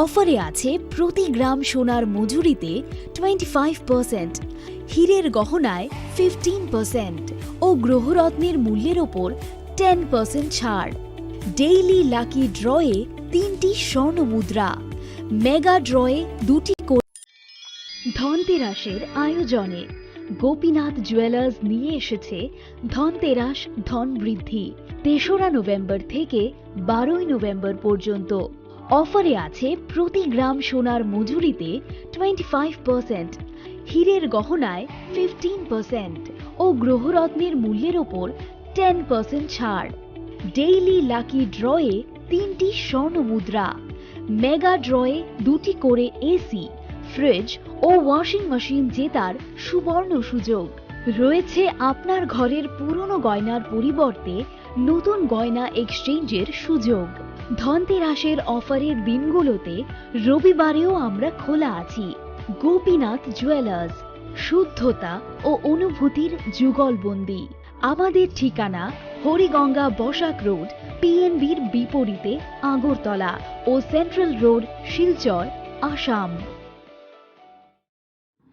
অফারে আছে প্রতি গ্রাম সোনার মজুরিতে 25%, হীরের গহনায় 15% ও গ্রহরত্নের মূল্যের ওপর 10% ছাড়। ডেইলি লাকি ড্রয়ে 3টি স্বর্ণ মুদ্রা, মেগা ড্রয়ে 2টি। ধনতেরাসের আয়োজনে গোপীনাথ জুয়েলার্স নিয়ে এসেছে ধনতেরাস ধন বৃদ্ধি। 3রা নভেম্বর থেকে 12ই নভেম্বর পর্যন্ত অফারে আছে প্রতি গ্রাম সোনার মজুরিতে 25%, হীরের গহনায় 15% ও গ্রহরত্নের মূল্যের ওপর 10% ছাড়। ডেইলি লাকি ড্রয়ে 3টি স্বর্ণ মুদ্রা, মেগা ড্রয়ে 2টি করে এসি, ফ্রিজ ও ওয়াশিং মেশিন জেতার সুবর্ণ সুযোগ রয়েছে। আপনার ঘরের পুরনো গয়নার পরিবর্তে নতুন গয়না এক্সচেঞ্জের সুযোগ। ধনতেরাসের অফারের দিনগুলোতে রবিবারেও আমরা খোলা আছি। গোপীনাথ জুয়েলার্স, শুদ্ধতা ও অনুভূতির যুগলবন্দি। আমাদের ঠিকানা হরিগঙ্গা বসাক রোড, পিএনবির বিপরীতে আগরতলা ও সেন্ট্রাল রোড, শিলচর, আসাম।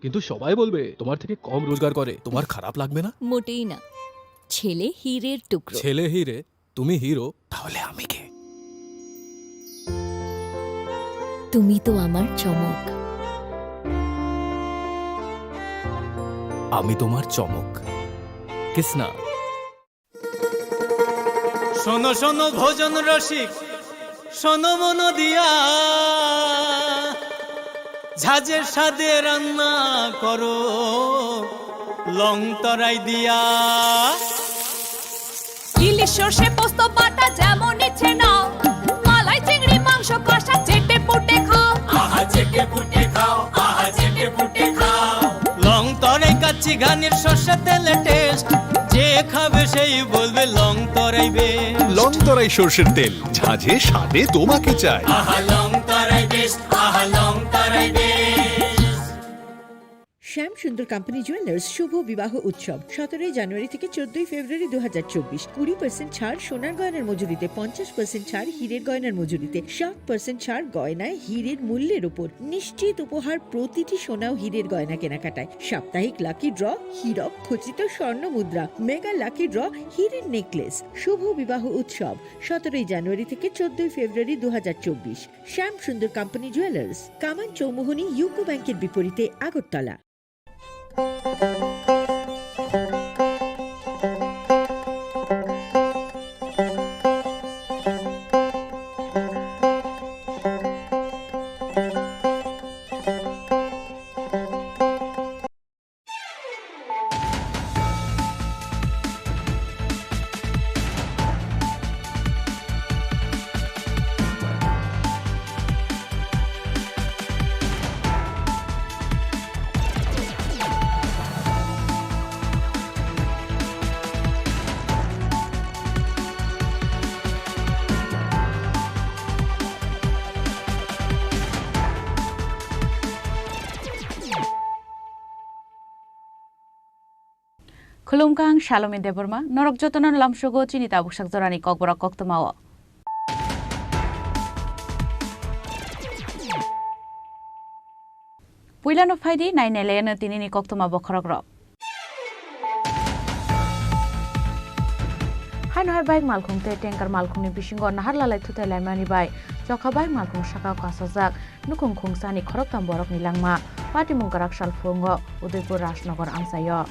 কিন্তু সবাই বলবে তোমার থেকে কম রোজগার করে, তোমার খারাপ লাগবে না? মোটেই না। ছেলে হীরের টুকরো। ছেলে হিরে, তুমি হিরো, তাহলে আমি কে? তুমি তো আমার চমক। আমি তোমার চমক। কৃষ্ণা। শোনো শোনো ভোজন রসিক, শোনো মন দিয়া, ঝাঁঝের স্বাদে রান্না করো লং তরাই দিয়া। ইলিশ সর্ষে পোস্ত বাটা যেমন ইচ্ছে নাও, মালাই চিংড়ি মাংস কষা চেটে পুটে খাও, আহা চেটে পুটে খাও, আহা চেটে পুটে খাও। লং তরাই কাচ্চি ঘানির সর্ষে তেলে টেস্ট, যে খাবে সেই বলবে লং তরাই বেশ। লং তরাই সর্ষের তেল, ঝাঁঝে স্বাদে তোমাকে চাই। আহা লং তরাই বেশ, আহা লং তরাই বেশ। শ্যাম সুন্দর কোম্পানি জুয়েলার্স শুভ বিবাহ উৎসব 17 জানুয়ারি থেকে 14 ফেব্রুয়ারি 2024। 20% ছাড় সোনার গয়নার মজুরিতে, 50% ছাড় হীরের গয়নার মজুরিতে, 7% ছাড় গয়নায় হীরের মূল্যের উপর, নিশ্চিত উপহার প্রতিটি সোনা ও হীরের গয়না কেনাকাটায়, সাপ্তাহিক লাকি ড্র, হীরক খচিত স্বর্ণ মুদ্রা, মেগা লাকি ড্র, হীরের নেকলেস। শুভ বিবাহ উৎসব 17 জানুয়ারি থেকে 14 ফেব্রুয়ারি 2024। শ্যাম সুন্দর কোম্পানি জুয়েলার্স, কামান চৌমুহনী, ইউকো ব্যাংকের বিপরীতে, Agartala. Khulumkang Shalom Deborma, Norok Jotonan Lamshogo, Chinita Bushak Zorani Kokbora Koktomawa. Puilano Faidi, 9 Elena Tinini Koktoma Bokorogro. Hanoi Bike Malkum Te Tanker Malkum Bishingo, Naharla to the Lemani by Jokabai Malkum Shaka Kasazak, Nukung Kung Sani Koroktam Borok Nilangma, Pati Mungarak Shalfungo, Udipur Rashnogor Amsayo.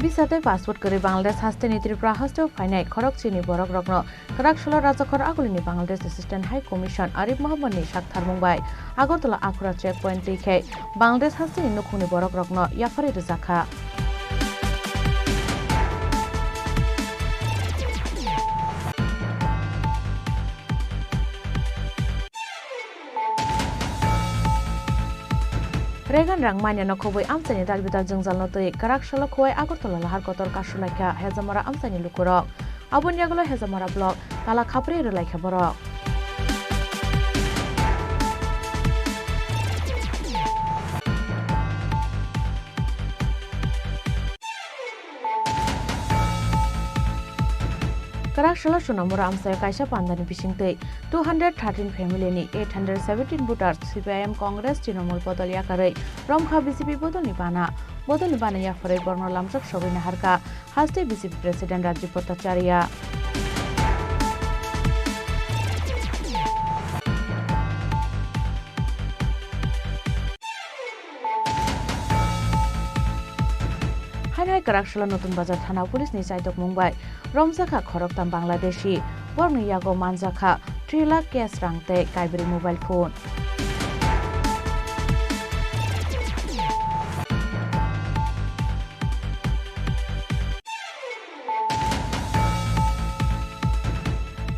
Bisate passport kari Bangladesh haste nitri prahaste finai khorok chini borok rokno karak sholo rajakhor agulini Bangladesh Assistant High Commission Arif Mohammed ni Shakhtar Mumbai Agartala Akura checkpoint tikhe Bangladesh haste nukhuni borok rokno yafari rizakha Regan Rangmania no khoboi amsani dalbidal jungzal no tui karak sholo khoi Agartala lahar kotor kashulakha hezamara amsani lukurok abon yagulo hezamara blog tala khapre relaikha borok Karakshalo Sunamura Amsayo Kaisa Pandani Bishingtei 213 family ni 817 voters CPIM Congress Trinamool Bodol Yakarei Romkha BJP Bodol Nibana Yafarai Borno Lamsak Shobina Harka Haste BJP President Rajiv Bhattacharya Hanai Karakshalo Notun Bazar Thana Police ni Saidok Mumbai Romzakha Khoroktam Bangladeshi Borni Yago Manzakha 3 lakh cash rangte Kaibri mobile phone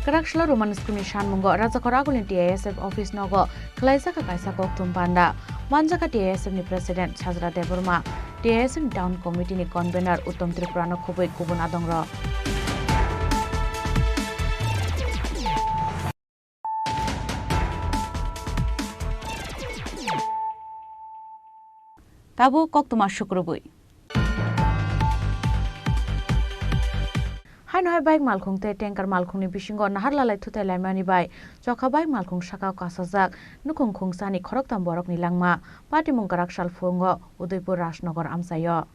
Karakshalo Roman Skuni Shanmungo Rajakora Agulin TISF office nogo Klaisaka Kaisa Koktum Panda Manjaka TISF ni President Chazra Deburma TISF Town Committee ni Convener Uttam Tripurano Khubui Kubun Adongro Tabu Koktuma Shukrubui Hanoi bike malkhung te tanker malkhung ni bisingo naharlalai thutai laimani bai chokha bike malkhung sakao kasajak nukhung khungsani khoroktam borok ni langma Patimung Karakshal Fungo Udaipur Rajnagar amsayo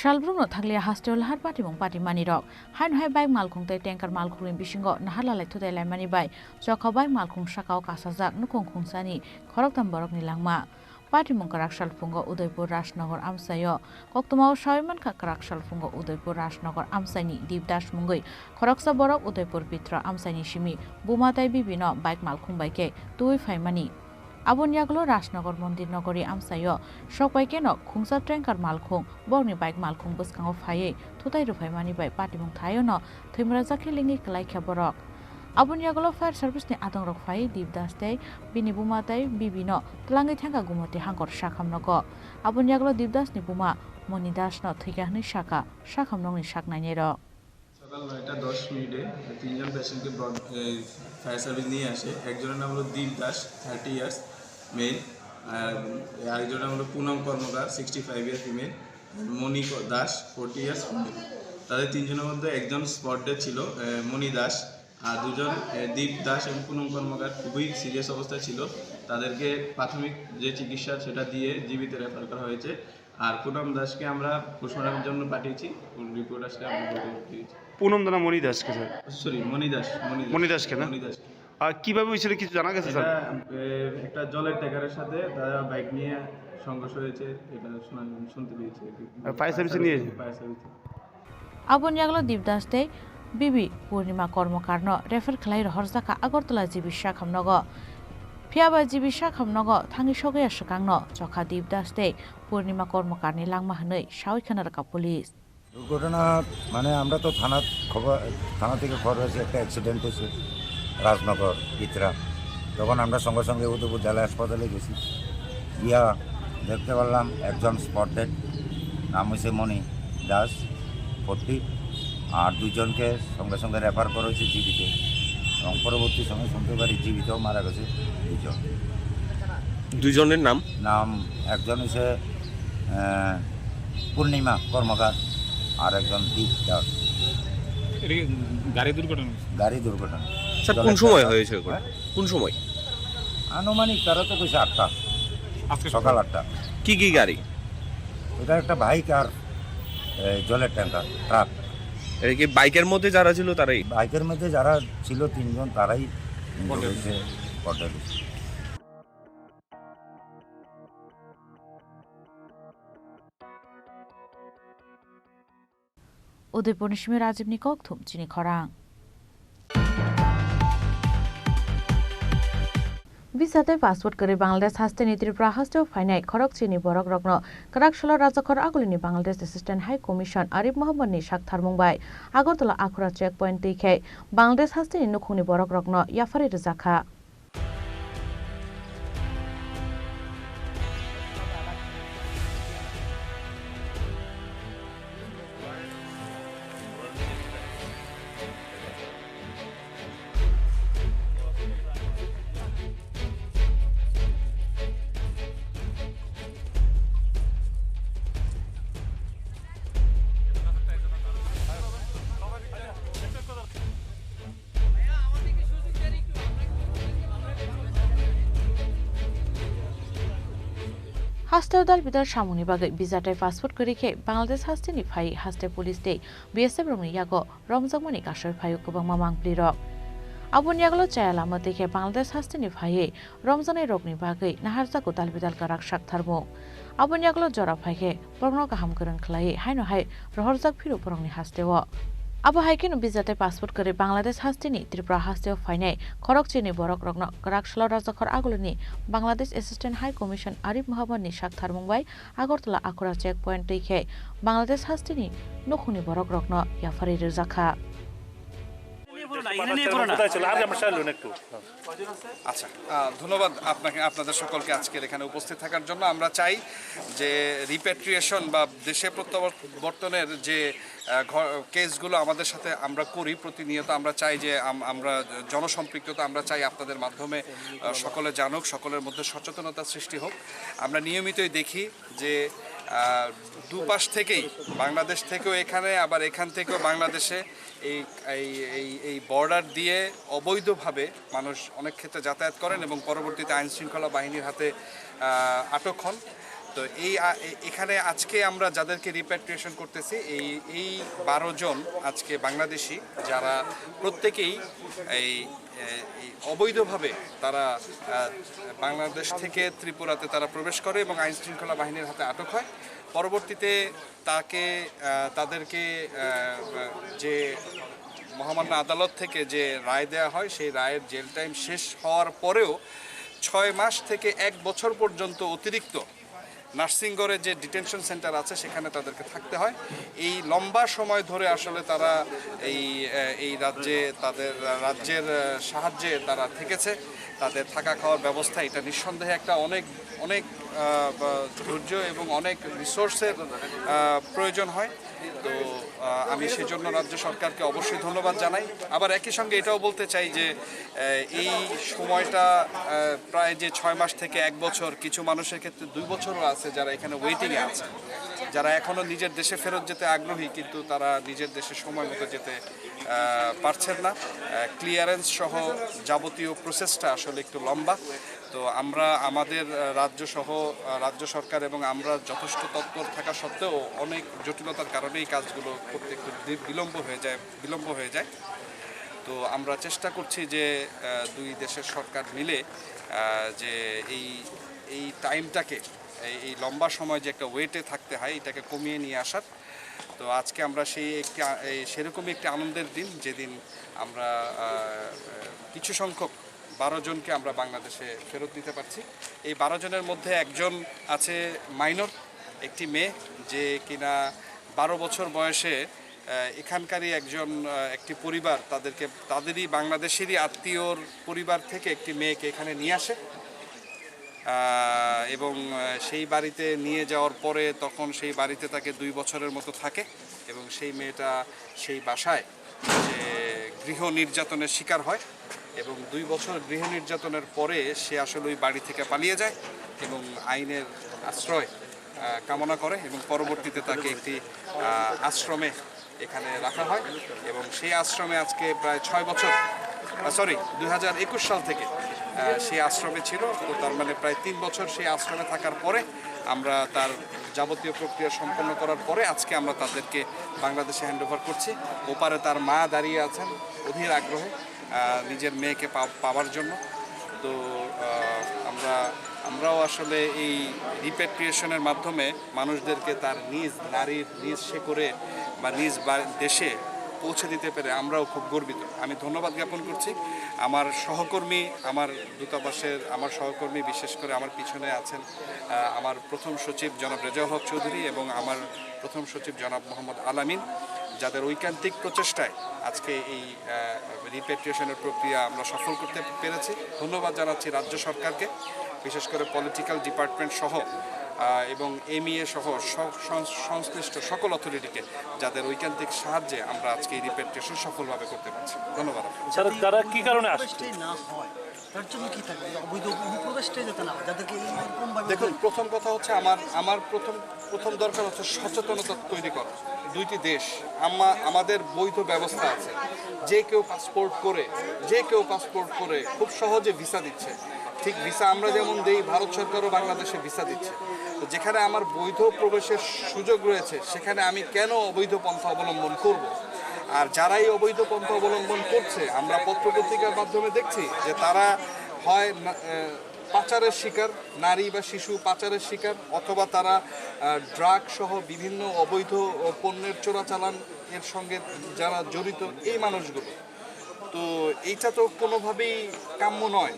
Shalbrumno thaglia hostel har patimung patimani rok hanhai bike malkhung te tanker malkhung ni bisingo naharlalai thudai laimani bai chokha bike malkhung sakao kasajak nukhung khungsani khoroktam borok ni langma Patimung Karakshal Fungo Udaipur Rajnagar amsayo Koktumao Shaiman Kha Karakshal Fungo Udaipur Rajnagar amsaini Dibdash Mungui Khoroksa Borok Udaipur Pitra amsaini Shimi Bumatai Bibino bike malkhung baike tui faimani Abonyaglo Rajnagar Mondir Nagori amsayo Shokbaike no Khungsa Tanker malkhung Borni bike malkhung buskango phaye Thutai rufaimani bai Patimung Thayo no Thimrajaki lingi Klaikha Borok Abonyaglo Fire Service ni Adongrok Phai Dibdaste Bini Bumatai Bibino Tlangai Thanga Gumote Hangor Shakhamnogo Abonyaglo Dibdas ni Buma Monidash no Thigahni Shaka Shakhamnong ni Shaknainero সকাল 9:10 মিনিটে তিনজন পেশেন্টকে fire service নিয়ে আসে একজনের নাম হলো দীপ Das 30 years male আর আরেকজনের নাম হলো পুনম কর্মকার 65 ইয়ার্স ফিমেল মনি দাস 40 ইয়ার্স ফিমেল তাদের তিনজনের মধ্যে একজন স্পট ডেড ছিল মনি দাস আর দুজন দীপ দাস এবং পুনম কর্মকার খুবই সিরিয়াস অবস্থায় ছিল তাদেরকে প্রাথমিক যে চিকিৎসা সেটা দিয়ে জীবিত রেফার করা হয়েছে আর পুনম দাসকে আমরা পোস্টমর্টমের জন্য পাঠিয়েছি রিপোর্ট আসলে আমরা পাঠিয়েছি পুনম দানা মনি দাসকে স্যার সরি মনি দাসকে না আর কিভাবে হয়েছিল কিছু জানা গেছে স্যার একটা জলের ট্যাঙ্কারের সাথে তারা বাইক নিয়ে সংঘর্ষ হয়েছে এটা শুনতে পেয়েছি ফায়ার সার্ভিসে নিয়ে Abonyaglo Dibdaste Bibi Purnima Kormokarno refer khlai Horzaka Agartala Jibi Shakhamnogo Phiaba Jibi Shakhamnogo Thangi Shogaya Shakangno Chokha Dibdaste Purnima Kormokarni Langma Hanoi Shawikhanaraka Police দুর্ঘটনা মানে আমরা তো থানা থেকে খবর হয়েছে একটা অ্যাক্সিডেন্ট হয়েছে রাজনগর পিতরা তখন আমরা সঙ্গে সঙ্গে উদয়পুর জেলা হাসপাতালে গেছি গিয়া দেখতে পারলাম একজন স্পট ডেড নাম হয়েছে মনি দাস 40 আর দুজনকে সঙ্গে সঙ্গে রেফার করা হয়েছে জীবিত এবং পরবর্তী সময় শুনতে পারি জীবিতও মারা গেছে দুজনের নাম একজন হচ্ছে পূর্ণিমা কর্মকার আর একজন দীপ দাস গাড়ি দুর্ঘটনা স্যার কোন সময় হয়েছে কোন সময় আনুমানিক তারা তো কইছে 8টা সকাল 8টা কি কি গাড়ি এটা একটা বাইক আর জলের ট্যাঙ্কার ট্রাক এই কি বাইকের মধ্যে যারা ছিল তারাই বাইকের মধ্যে যারা ছিল তিনজন তারাই হয়েছে পটল Udaipur Nishmi Rajiv Nikok Thumchini Khorang बिसाते पासपोर्ट करे बांग्लादेश हास्ते नीतिर प्राहस्ते फाइनाय खरक चिनी बरक रग्न कराक सल राजखर आगुलिनी Bangladesh assistant high commission Arif मोहम्मदनि साक्थार मुंबाय आगरतला आखुरा चेक पॉइंट दैखे बांग्लादेश हास्ते नुखुनि बरक रग्न याफारि रजाखा हास्ते दल बिदर सामुनि बागै बिजाटाय पासपोर्ट करिखे बांग्लादेश हास्तेनि फाइ हास्ते पुलिस दे बीएसएफ रंनि यागो रमजांमानि कासय फाइ गोबां मामां प्लिरक आबुनि यागलो चायालामा देखे बांग्लादेश हास्तेनि फाइ रमजाननि रगनि बागै नाहारजागो दाल बिदाल काराक साक्थारमु आबुनि यागलो जरा फाइखे प्रग्न गाहाम गोरों खलायै हायनो हाय रहरजाक फिरु प्रंनि हास्तेव अब हाइकेन बिजाते पासपोर्ट करे बांग्लादेश हास्तेनि त्रिपुरा हास्तेव फाइनाय खरक चिनी बरक रग्न कराक सल राजखर आगुलिनी Bangladesh assistant high commission Arif मोहम्मदनि साक्थार मुंबाय आगरतला आखुरा चेक पॉइंट दैखे बांग्लादेश हास्तेनि नुखुनि बरक रग्न याफारि रजाखा আচ্ছা ধন্যবাদ আপনাকে আপনাদের সকলকে আজকের এখানে উপস্থিত থাকার জন্য। আমরা চাই যে রিপ্যাট্রিয়েশন বা দেশে প্রত্যাবর্তনের যে কেসগুলো আমাদের সাথে আমরা করি প্রতিনিয়ত, আমরা চাই যে আমরা জনসম্পৃক্ততা আমরা চাই আপনাদের মাধ্যমে সকলে জানুক, সকলের মধ্যে সচেতনতা সৃষ্টি হোক। আমরা নিয়মিতই দেখি যে দুপাশ থেকেই বাংলাদেশ থেকেও এখানে আবার এখান থেকেও বাংলাদেশে এই বর্ডার দিয়ে অবৈধভাবে মানুষ অনেক ক্ষেত্রে যাতায়াত করেন এবং পরবর্তীতে আইন শৃঙ্খলা বাহিনীর হাতে আটক হন। তো এখানে আজকে আমরা যাদেরকে রিপ্যাট্রিয়েশন করতেছি এই 12 জন আজকে বাংলাদেশি, যারা প্রত্যেকেই এই অবৈধভাবে তারা বাংলাদেশ থেকে ত্রিপুরাতে তারা প্রবেশ করে এবং আইন শৃঙ্খলা বাহিনীর হাতে আটক হয়। পরবর্তীতে তাদেরকে যে মহামান্য আদালত থেকে যে রায় দেওয়া হয় সেই রায়ের জেল টাইম শেষ হওয়ার পরেও 6 মাস থেকে 1 বছর পর্যন্ত অতিরিক্ত নার্সিংগড়ে যে ডিটেনশন সেন্টার আছে সেখানে তাদেরকে থাকতে হয়। এই লম্বা সময় ধরে আসলে তারা এই রাজ্যের সাহায্যে তারা থেকেছে। তাদের থাকা খাওয়ার ব্যবস্থা এটা নিঃসন্দেহে একটা অনেক ধৈর্য এবং অনেক রিসোর্সের প্রয়োজন হয়। তো আমি সেজন্য রাজ্য সরকারকে অবশ্যই ধন্যবাদ জানাই। আবার একই সঙ্গে এটাও বলতে চাই যে এই সময়টা প্রায় যে 6 মাস থেকে 1 বছর, কিছু মানুষের ক্ষেত্রে 2 বছরও আছে যারা এখানে ওয়েটিংয়ে আছে, যারা এখনও নিজের দেশে ফেরত যেতে আগ্রহী কিন্তু তারা নিজের দেশে সময় মতো যেতে পারছেন না। ক্লিয়ারেন্স সহ যাবতীয় প্রসেসটা আসলে একটু লম্বা। তো আমরা আমাদের রাজ্য সরকার এবং আমরা যথেষ্ট তৎপর থাকা সত্ত্বেও অনেক জটিলতার কারণে এই কাজগুলো করতে একটু বিলম্ব হয়ে যায়। তো আমরা চেষ্টা করছি যে দুই দেশের সরকার মিলে যে এই টাইমটাকে, এই লম্বা সময় যে একটা ওয়েটে থাকতে হয় এটাকে কমিয়ে নিয়ে আসার। তো আজকে আমরা সেরকমই একটি আনন্দের দিন, যেদিন আমরা কিছু সংখ্যক 12 জনকে আমরা বাংলাদেশে ফেরত দিতে পারছি। এই 12 জনের মধ্যে একজন আছে মাইনর, একটি মেয়ে যে কিনা 12 বছর বয়সে এখানকারই একটি পরিবার তাদেরই বাংলাদেশেরই আত্মীয়র পরিবার থেকে একটি মেয়েকে এখানে নিয়ে আসে এবং সেই বাড়িতে নিয়ে যাওয়ার পরে তখন সেই বাড়িতে তাকে 2 বছরের মতো থাকে এবং সেই মেয়েটা সেই বাসায় যে গৃহ নির্যাতনের শিকার হয় এবং 2 বছর গৃহ নির্যাতনের পরে সে আসলে ওই বাড়ি থেকে পালিয়ে যায় এবং আইনের আশ্রয় কামনা করে এবং পরবর্তীতে তাকে একটি আশ্রমে এখানে রাখা হয় এবং সেই আশ্রমে আজকে প্রায় 6 বছর 2021 সাল থেকে সেই আশ্রমে ছিল। তো তার মানে প্রায় 3 বছর সেই আশ্রমে থাকার পরে আমরা তার যাবতীয় প্রক্রিয়া সম্পন্ন করার পরে আজকে আমরা তাদেরকে বাংলাদেশে হ্যান্ডওভার করছি। ওপারে তার মা দাঁড়িয়ে আছেন অধীর আগ্রহে নিজের মেয়েকে পাওয়ার জন্য। তো আমরাও আসলে এই রিপ্যাট্রিয়েশনের মাধ্যমে মানুষদেরকে তার নিজ শেকড়ে বা নিজ দেশে পৌঁছে দিতে পেরে আমরাও খুব গর্বিত। আমি ধন্যবাদ জ্ঞাপন করছি। আমার সহকর্মী, আমার দূতাবাসের আমার সহকর্মী, বিশেষ করে আমার পিছনে আছেন আমার প্রথম সচিব জনাব রেজাউল হক চৌধুরী এবং আমার প্রথম সচিব জনাব মোহাম্মদ আলামিন, যাদের ঐকান্তিক প্রচেষ্টায় আজকে এই রিপেট্রিয়েশনের প্রক্রিয়া আমরা সফল করতে পেরেছি। ধন্যবাদ জানাচ্ছি রাজ্য সরকারকে, বিশেষ করে পলিটিক্যাল ডিপার্টমেন্ট সহ এবং এমইএ সহ সংশ্লিষ্ট সকল অথরিটিকে, যাদের ঐকান্তিক সাহায্যে আমরা আজকে এই রিপেট্রিয়েশন সফলভাবে করতে পারছি। ধন্যবাদ। তারা কি কারণে আসছে? দেখুন, প্রথম কথা হচ্ছে আমার প্রথম দরকার হচ্ছে সচেতনতা তৈরি করা। দুইটি দেশ, আমাদের বৈধ ব্যবস্থা আছে, যে কেউ পাসপোর্ট করে খুব সহজে ভিসা দিচ্ছে। ঠিক ভিসা আমরা যেমন দেই, ভারত সরকারও বাংলাদেশে ভিসা দিচ্ছে। তো যেখানে আমার বৈধ প্রবেশের সুযোগ রয়েছে, সেখানে আমি কেন অবৈধ পন্থা অবলম্বন করব? আর যারাই অবৈধ পন্থা অবলম্বন করছে, আমরা পত্রপত্রিকার মাধ্যমে দেখছি যে তারা হয় পাচারের শিকার, নারী বা শিশু পাচারের শিকার, অথবা তারা ড্রাগ সহ বিভিন্ন অবৈধ পণ্যের চোরাচালান এর সঙ্গে যারা জড়িত, এই মানুষগুলো। তো এইটা তো কোনোভাবেই কাম্য নয়।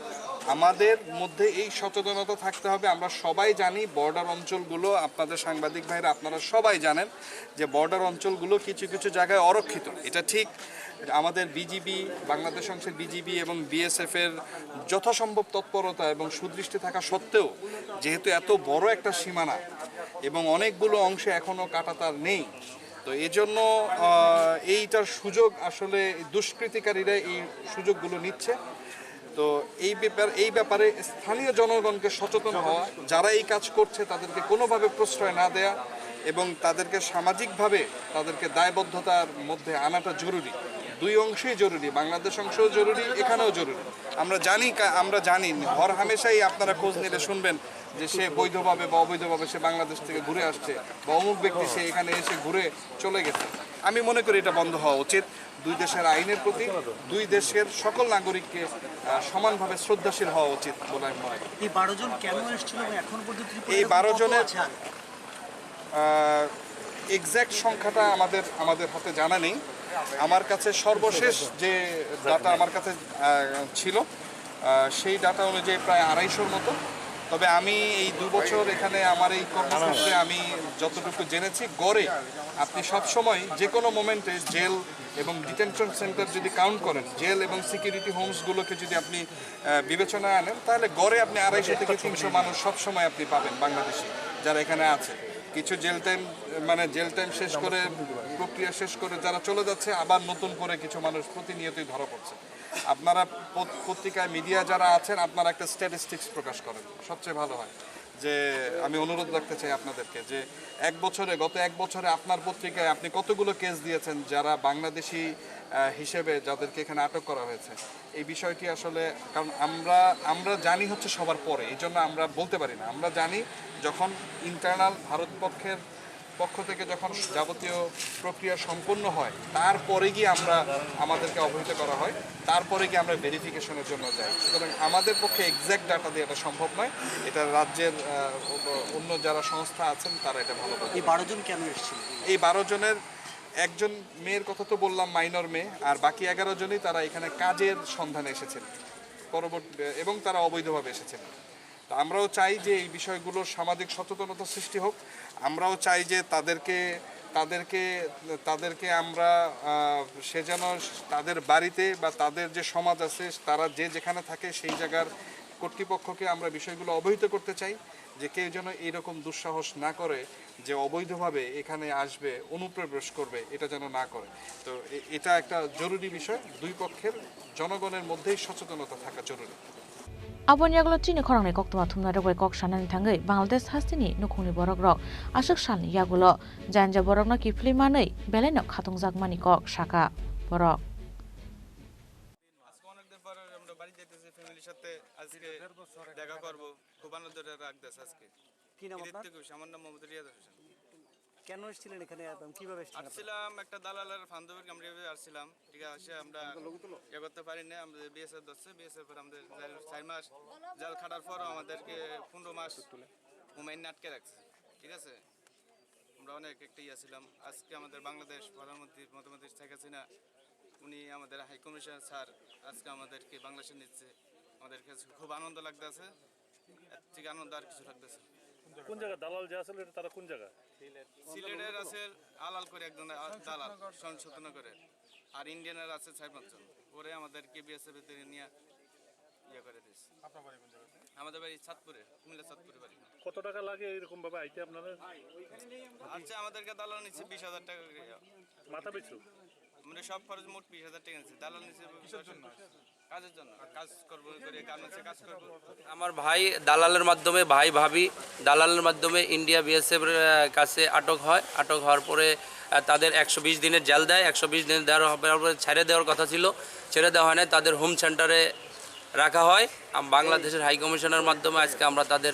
আমাদের মধ্যে এই সচেতনতা থাকতে হবে। আমরা সবাই জানি বর্ডার অঞ্চলগুলো, আপনাদের সাংবাদিক ভাইরা আপনারা সবাই জানেন যে বর্ডার অঞ্চলগুলো কিছু কিছু জায়গায় অরক্ষিত। এটা ঠিক। আমাদের বিজিবি, বাংলাদেশ অংশের বিজিবি এবং বিএসএফের যথাসম্ভব তৎপরতা এবং সুদৃষ্টি থাকা সত্ত্বেও, যেহেতু এত বড় একটা সীমানা এবং অনেকগুলো অংশে এখনও কাঁটাতার নেই, তো এজন্য এইটার সুযোগ আসলে দুষ্কৃতিকারীরা এই সুযোগগুলো নিচ্ছে। তো এই ব্যাপারে স্থানীয় জনগণকে সচেতন হওয়া, যারা এই কাজ করছে তাদেরকে কোনোভাবে প্রশ্রয় না দেয়া এবং তাদেরকে সামাজিকভাবে তাদেরকে দায়বদ্ধতার মধ্যে আনাটা জরুরি। দুই অংশেই জরুরি, বাংলাদেশ অংশেও জরুরি, এখানেও জরুরি। আমরা জানি হর হামেশাই আপনারা খোঁজ নিলে শুনবেন যে সে বৈধভাবে বা অবৈধভাবে সে বাংলাদেশ থেকে ঘুরে আসছে, বা অমুক ব্যক্তি সে এখানে এসে ঘুরে চলে গেছে। আমি মনে করি এটা বন্ধ হওয়া উচিত। দুই দেশের আইনের প্রতি দুই দেশের সকল নাগরিককে সমানভাবে শ্রদ্ধাশীল হওয়া উচিত বলে আমি মনে করি। এই 12 জন কেন এসেছিল এবং এখন পর্যন্ত এই 12 জনের এক্স্যাক্ট সংখ্যাটা আমাদের হাতে জানা নেই। আমার কাছে সর্বশেষ যে ডাটা আমার কাছে ছিল, সেই ডাটা অনুযায়ী প্রায় 250-র মতো। তবে আমি এই 2 বছর এখানে আমার এই কর্মক্ষেত্রে আমি যতটুকু জেনেছি, গড়ে আপনি সবসময় যে কোনো মোমেন্টে জেল এবং ডিটেনশন সেন্টার যদি কাউন্ট করেন, জেল এবং সিকিউরিটি হোমসগুলোকে যদি আপনি বিবেচনায় আনেন, তাহলে গড়ে আপনি 250 থেকে 300 মানুষ সবসময় আপনি পাবেন বাংলাদেশি যারা এখানে আছে। কিছু জেল টাইম শেষ করে, প্রক্রিয়া শেষ করে যারা চলে যাচ্ছে, আবার নতুন করে কিছু মানুষ প্রতিনিয়তই ধরা পড়ছে। আপনারা পত্রিকায়, মিডিয়া যারা আছেন, আপনারা একটা স্ট্যাটিস্টিক্স প্রকাশ করেন, সবচেয়ে ভালো হয়। যে আমি অনুরোধ রাখতে চাই আপনাদেরকে যে গত এক বছরে আপনার পত্রিকায় আপনি কতগুলো কেস দিয়েছেন যারা বাংলাদেশি হিসেবে যাদেরকে এখানে আটক করা হয়েছে। এই বিষয়টি আসলে, কারণ আমরা জানি হচ্ছে সবার পরে, এই জন্য আমরা বলতে পারি না। আমরা জানি যখন ইন্টারনাল ভারত পক্ষ থেকে যখন যাবতীয় প্রক্রিয়া সম্পন্ন হয়, তারপরে গিয়ে আমাদেরকে অবহিত করা হয়, তারপরে গিয়ে আমরা ভেরিফিকেশনের জন্য যাই। সুতরাং আমাদের পক্ষে এক্স্যাক্ট ডাটা দিয়ে এটা সম্ভব নয়। এটা রাজ্যের অন্য যারা সংস্থা আছেন তারা এটা ভালো বলতে। এই 12 জন কেন এসেছিল? এই 12 জনের একজন মেয়ের কথা তো বললাম, মাইনর মেয়ে, আর বাকি 11 জনই তারা এখানে কাজের সন্ধানে এসেছেন এবং তারা অবৈধভাবে এসেছেন। তো আমরাও চাই যে এই বিষয়গুলোর সামাজিক সচেতনতা সৃষ্টি হোক। আমরাও চাই যে তাদেরকে আমরা সে যেন তাদের বাড়িতে বা তাদের যে সমাজ আছে, তারা যেখানে থাকে সেই জায়গার কর্তৃপক্ষকে আমরা বিষয়গুলো অবহিত করতে চাই, যে কেউ যেন এইরকম দুঃসাহস না করে যে অবৈধভাবে এখানে আসবে, অনুপ্রবেশ করবে, এটা যেন না করে। তো এটা একটা জরুরি বিষয়। দুই পক্ষের জনগণের মধ্যেই সচেতনতা থাকা জরুরি। Abon yagulo chini khorang ni kok tuma thumna rogoi kok shanani thangai Bangladesh hastini nukhungni borok rok ashok salni yagulo janja borok no kifli manei beleno khatung jakmani kok shaka borok অনেকদিন পরে আমরা বাড়ি যেতেছি ফ্যামিলির সাথে, আজকে দেখা করব, খুব আনন্দ রাখতেছি আজকে। কি নাম আপনার? আমার নাম মোহাম্মদ রিয়াদ হোসেন। কেন এসেছিলেন এখানে এবং কিভাবে এসেছিলেন? আসছিলাম একটা দালালের ফান্দবের কামড়ে আসছিলাম, ঠিক আছে। আমরা ইয়ে করতে পারি না, আমাদের বিএসএফ ধরছে, বিএসএফ আমাদের 4 মাস জাল খাটার পরও আমাদেরকে 15 মাস হুমায়ুন আটকে রাখছে, ঠিক আছে। আমরা অনেক একটা ছিলাম। আজকে আমাদের বাংলাদেশ প্রধানমন্ত্রী শেখ হাসিনা উনি আমাদের হাই কমিশনার স্যার আজকে আমাদেরকে বাংলাদেশে নিচ্ছে, আমাদের কাছে খুব আনন্দ লাগতেছে। এর থেকে আনন্দ আর কিছু লাগতেছে। কোন জায়গা দালাল যে আসলে তারা কোন জায়গা? সিলেটের আছে আলাল করে একজন দালাল সংশোধন করে, আর ইন্ডিয়ানের আছে 4-5 জন। ওরে আমাদেরকে বিএসএফ থেকে নিয়ে ইয়ে করে দিয়েছে। আমাদের বাড়ি চাঁদপুরে, কুমিল্লা চাঁদপুরে বাড়ি। কত টাকা লাগে এরকম ভাবে আইতে আপনারা? আচ্ছা, আমাদেরকে দালাল নিচ্ছে 20,000 টাকা করে মাথা পিছু। আমরা সব খরচ মোট 20,000 টাকা নিচ্ছে। দালাল নিচ্ছে কাজের জন্য, কাজ করবো করে গার্মেন্টসে কাজ করবো। আমার ভাই দালালের মাধ্যমে, ভাই ভাবি দালালের মাধ্যমে ইন্ডিয়া বিএসএফ কাছে আটক হয়। আটক হওয়ার পরে তাদের 120 দিনের জেল দেয়। 120 দিন দেওয়ার পরে ছেড়ে দেওয়ার কথা ছিল, ছেড়ে দেওয়া হয় না। তাদের হোম সেন্টারে রাখা হয়। বাংলাদেশের হাই কমিশনের মাধ্যমে আজকে আমরা তাদের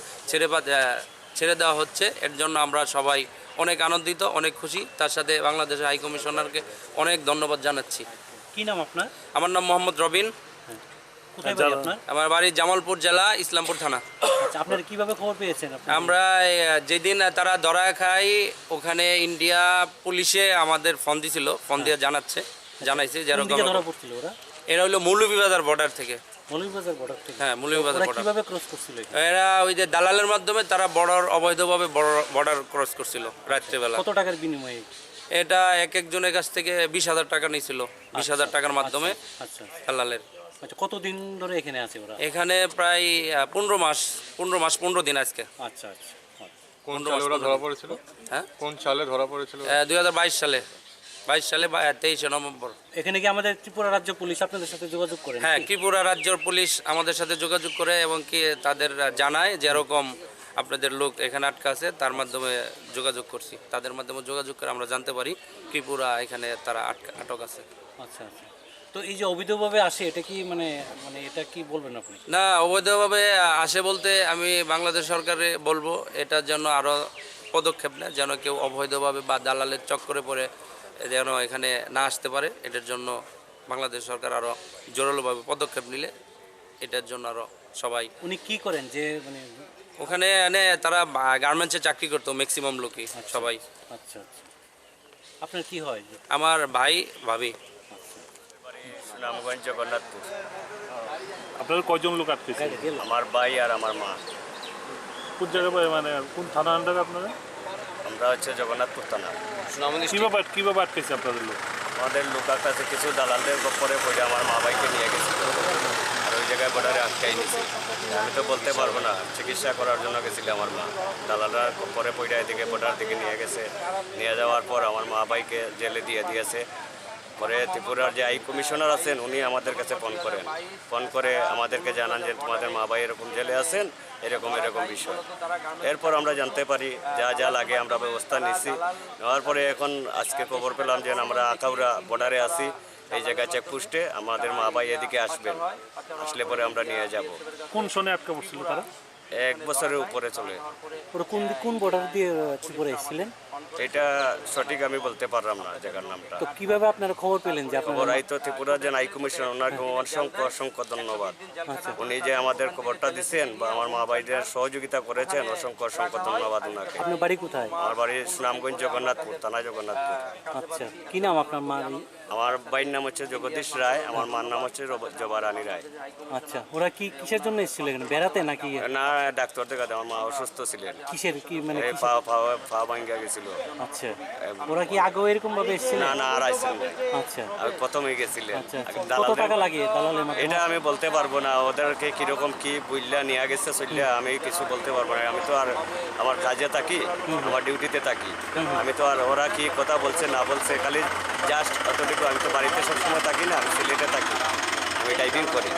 ছেড়ে দেওয়া হচ্ছে। এর জন্য আমরা সবাই অনেক আনন্দিত, অনেক খুশি। তার সাথে বাংলাদেশের হাই কমিশনারকে অনেক ধন্যবাদ জানাচ্ছি। কি নাম আপনার? আমার নাম মোহাম্মদ রবিন। কোথায় বাড়ি আপনার? আমার বাড়ি জামালপুর জেলা, ইসলামপুর থানা। আচ্ছা, আপনারা কিভাবে খবর পেয়েছেন? আমরা যেদিন তারা ধরা খায় ওখানে ইন্ডিয়া পুলিশে আমাদের ফোন দিছিল, ফোন দিয়ে জানাইছে যেরকম ধরা পড়ছিল ওরা। এরা হলো মৌলভীবাজার বর্ডার থেকে। মৌলভীবাজার বর্ডার থেকে? হ্যাঁ, মৌলভীবাজার বর্ডার। কিভাবে ক্রস করছিল? এরা ওই যে দালালের মাধ্যমে তারা অবৈধভাবে বর্ডার ক্রস করছিল রাত্রেবেলা। কত টাকার বিনিময়ে? এটা একজনের কাছ থেকে 20,000 টাকা নিয়েছিল। 20,000 টাকার মাধ্যমে দালালের। আচ্ছা, কতদিন ধরে এখানে আছে ওরা? এখানে প্রায় 15 মাস 15 দিন আজকে। আচ্ছা আচ্ছা। কোন সালে ওরা ধরা পড়েছিল? হ্যাঁ, কোন সালে ধরা পড়েছিল? 2022 সালে 23 নভেম্বর। এখানে কি আমাদের ত্রিপুরা রাজ্য পুলিশ আপনাদের সাথে যোগাযোগ করে? হ্যাঁ, ত্রিপুরা রাজ্যের পুলিশ আমাদের সাথে যোগাযোগ করে এবং কি তাদের জানায় যেরকম আপনাদের লোক এখানে আটকা আছে, তার মাধ্যমে যোগাযোগ করছি। তাদের মাধ্যমে যোগাযোগ করে আমরা জানতে পারি ত্রিপুরা এখানে তারা আটক আছে। আচ্ছা আচ্ছা। তো এই যে অবৈধভাবে আসে, এটা কি মানে এটা কি বলবেন আপনি? না, অবৈধভাবে আসে বলতে আমি বাংলাদেশ সরকারে বলবো এটার জন্য আরও পদক্ষেপ নেয়, যেন কেউ অবৈধভাবে বা দালালের চক্করে পড়ে যেন এখানে না আসতে পারে। এটার জন্য বাংলাদেশ সরকার আরও জোরালোভাবে পদক্ষেপ নিলে এটার জন্য আরও সবাই। উনি কি করেন যে মানে ওখানে তারা গার্মেন্টসে চাকরি করতো ম্যাক্সিমাম লোকই, সবাই। আচ্ছা আচ্ছা। আপনার কি হয়? আমার ভাই ভাবি। সুনামগঞ্জ, জগন্নাথপুর। আপনাদের কয়জন লোক আটকেছে? আমার ভাই আর আমার মা। কোন জায়গায়, মানে কোন থানা আন্ডারে আপনারা? আমরা হচ্ছে জগন্নাথপুর থানা। কিভাবে আটকেছে আপনাদের লোক? আমাদের লোকাল কাছে কিছু দালালদের পরে পড়ে আমার মা ভাইকে নিয়ে গেছিল, আর ওই জায়গায় বর্ডারে আটকাই নিয়েছে। আমি তো বলতে পারবো না, চিকিৎসা করার জন্য গেছিল আমার মা। দালালরা পরে পড়ে এদিকে বর্ডার দিকে নিয়ে গেছে। নিয়ে যাওয়ার পর আমার মা ভাইকে জেলে দিয়ে দিয়েছে। পরে ত্রিপুরার যে হাই কমিশনার আছেন উনি আমাদের কাছে ফোন করে আমাদেরকে জানান যে তোমাদের মা ভাই এরকম জেলে আছেন, এরকম বিষয়। এরপর আমরা জানতে পারি, যা লাগে আমরা ব্যবস্থা নিচ্ছি। নেওয়ার পরে এখন আজকে খবর পেলাম যে আমরা আখাউড়া বর্ডারে আছি, এই জায়গায় চেকপোস্টে। আমাদের মা ভাই এদিকে আসবেন, আসলে পরে আমরা নিয়ে যাব। কোন সনে আটকা পড়ছিল তারা? 1 বছরের উপরে চলে। কোন বর্ডার দিয়ে ত্রিপুরা এসেছিলেন? এটা সঠিক আমি বলতে পারলাম না জায়গার নামটা। তো কিভাবে আপনারা খবর পেলেন যে খবর আইতো ত্রিপুরার যে হাই কমিশন, ওনাকে অসংখ্য ধন্যবাদ। উনি যে আমাদের খবরটা দিচ্ছেন বা আমার মা ভাইদের সহযোগিতা করেছেন, অসংখ্য ধন্যবাদ ওনাকে। আপনার বাড়ি কোথায়? আমার বাড়ি সুনামগঞ্জ, জগন্নাথপুর থানা, জগন্নাথপুর। আচ্ছা, কি নাম আপনার মা? আমার ভাইয়ের নাম হচ্ছে জগদীশ রায়, আমার মার নাম হচ্ছে জবা রানী রায়। আচ্ছা, ওরা কি কিসের জন্য এসেছিল এখানে? বেড়াতে নাকি? না, ডাক্তার দেখাতে। আমার মা অসুস্থ ছিলেন। কিসের কি মানে? পা ভাঙ্গা গেছিল। আচ্ছা, ওরা কি আগেও এরকম ভাবে এসেছিল? না, আর আইছেন না। আচ্ছা, আমি প্রথমেই গেছিলেন। কত টাকা লাগে দালালের মাধ্যমে? এটা আমি বলতে পারবো না, ওদেরকে কিরকম কি বুঝলা নিয়ে গেছে চললে আমি কিছু বলতে পারবো না। আমি তো আর আমার কাজে থাকি, আমার ডিউটিতে থাকি। আমি তো আর ওরা কি কথা বলছে না বলছে খালি জাস্ট অতটুকু। আমি তো বাড়িতে সবসময় থাকি না, আমি সিলেটে থাকি, আমি ড্রাইভিং করি,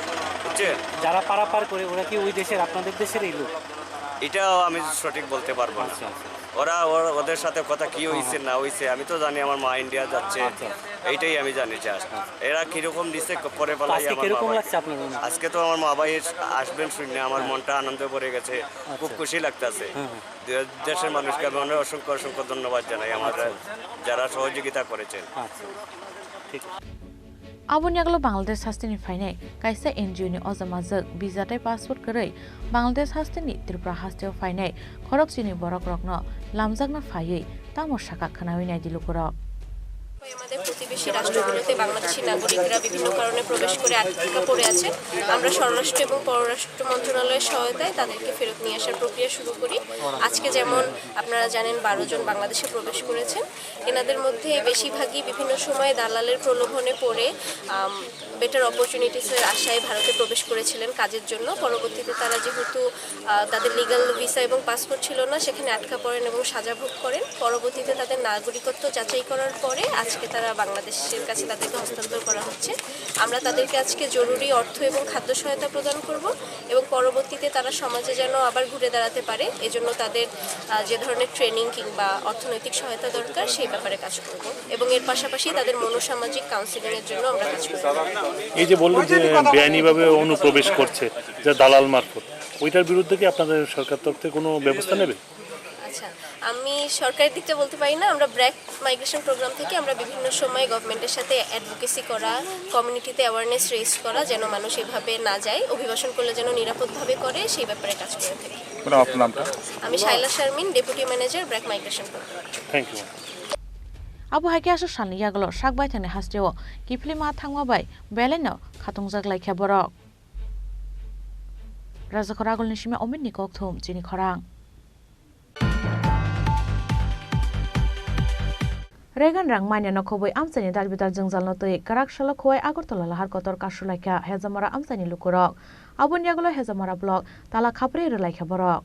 বুঝছেন? যারা পারাপার করে ওরা কি ওই দেশের, আপনাদের দেশেরই লোক? এটাও আমি সঠিক বলতে পারবো না। ওরা ওদের সাথে কথা কি হয়েছে না হয়েছে আমি তো জানি। আমার মা ইন্ডিয়া যাচ্ছে, এইটাই আমি জানি। জাস্ট এরা কিরকম দিচ্ছে পরে পালাই। আজকে তো আমার মা ভাই আসবেন শুনে আমার মনটা আনন্দে ভরে গেছে, খুব খুশি লাগতেছে। দেশের মানুষকে আমি অসংখ্য ধন্যবাদ জানাই, আমার যারা সহযোগিতা করেছেন। ঠিক আছে। Abon yaglo Bangladesh hastini fainai kaisa NGO ni ozamazak bizatai passport kerai Bangladesh hastini Tripura hasteo fainai khorok chini borok rokno lamjakna phaiei tamo shaka khanawi nai dilu korok. প্রতিবেশী রাষ্ট্রগুলোতে বাংলাদেশি নাগরিকরা বিভিন্ন কারণে প্রবেশ করে আটকা পড়ে আছে, আমরা স্বরাষ্ট্র এবং পররাষ্ট্র মন্ত্রণালয়ের সহায়তায় তাদেরকে ফেরত নিয়ে আসার প্রক্রিয়া শুরু করি। আজকে যেমন আপনারা জানেন 12 জন বাংলাদেশে প্রবেশ করেছেন। এনাদের মধ্যে বেশিরভাগই বিভিন্ন সময়ে দালালের প্রলোভনে পড়ে বেটার অপরচুনিটিসের আশায় ভারতে প্রবেশ করেছিলেন কাজের জন্য। পরবর্তীতে তারা যেহেতু তাদের লিগ্যাল ভিসা এবং পাসপোর্ট ছিল না, সেখানে আটকা পড়েন এবং সাজা ভোগ করেন। পরবর্তীতে তাদের নাগরিকত্ব যাচাই করার পরে আজকে তারা বাংলাদেশের কাছে তাদেরকে হস্তান্তর করা হচ্ছে। আমরা তাদেরকে আজকে জরুরি অর্থ এবং খাদ্য সহায়তা প্রদান করব এবং পরবর্তীতে তারা সমাজে যেন আবার ঘুরে দাঁড়াতে পারে এজন্য তাদের যে ধরনের ট্রেনিং কিংবা অর্থনৈতিক সহায়তা দরকার সেই ব্যাপারে কাজ করব এবং এর পাশাপাশি তাদের মনোসামাজিক কাউন্সিলিংয়ের জন্য আমরা কাজ করব। এই যে বললেন যে বেআইনিভাবে অনুপ্রবেশ করছে যা দালাল মারফত, ওইটার বিরুদ্ধে কি আপনাদের সরকার তরফ থেকে কোনো ব্যবস্থা নেবে? আচ্ছা, আমি সরকারের দিকটা বলতে পারি না। আমরা ব্র্যাক মাইগ্রেশন প্রোগ্রাম থেকে আমরা বিভিন্ন সময় গভর্নমেন্টের সাথে অ্যাডভোকেসি করা, কমিউনিটিতে অ্যাওয়ারনেস রেজ করা, যেন মানুষ এভাবে না যায়, অভিবাসন করলে যেন নিরাপদভাবে করে, সেই ব্যাপারে কাজ করে থাকি। আপনার নামটা? আমি Shaila Sharmin, deputy manager, BRAC migration programme. Thank you. Abu hai kya shan yaglo shak bai thane hasdeo kifli ma thangwa bai beleno khatung jaglai kha borok raja khoragol nishime omin ni kok thum chini khorang Regan rang manya no khoboi amchani dalbitar jengzal no tei karak shala khoi agortola lahar kotor kasulaika hezamara amchani lukurok abun yaglo hezamara blog tala khapre relai kha borok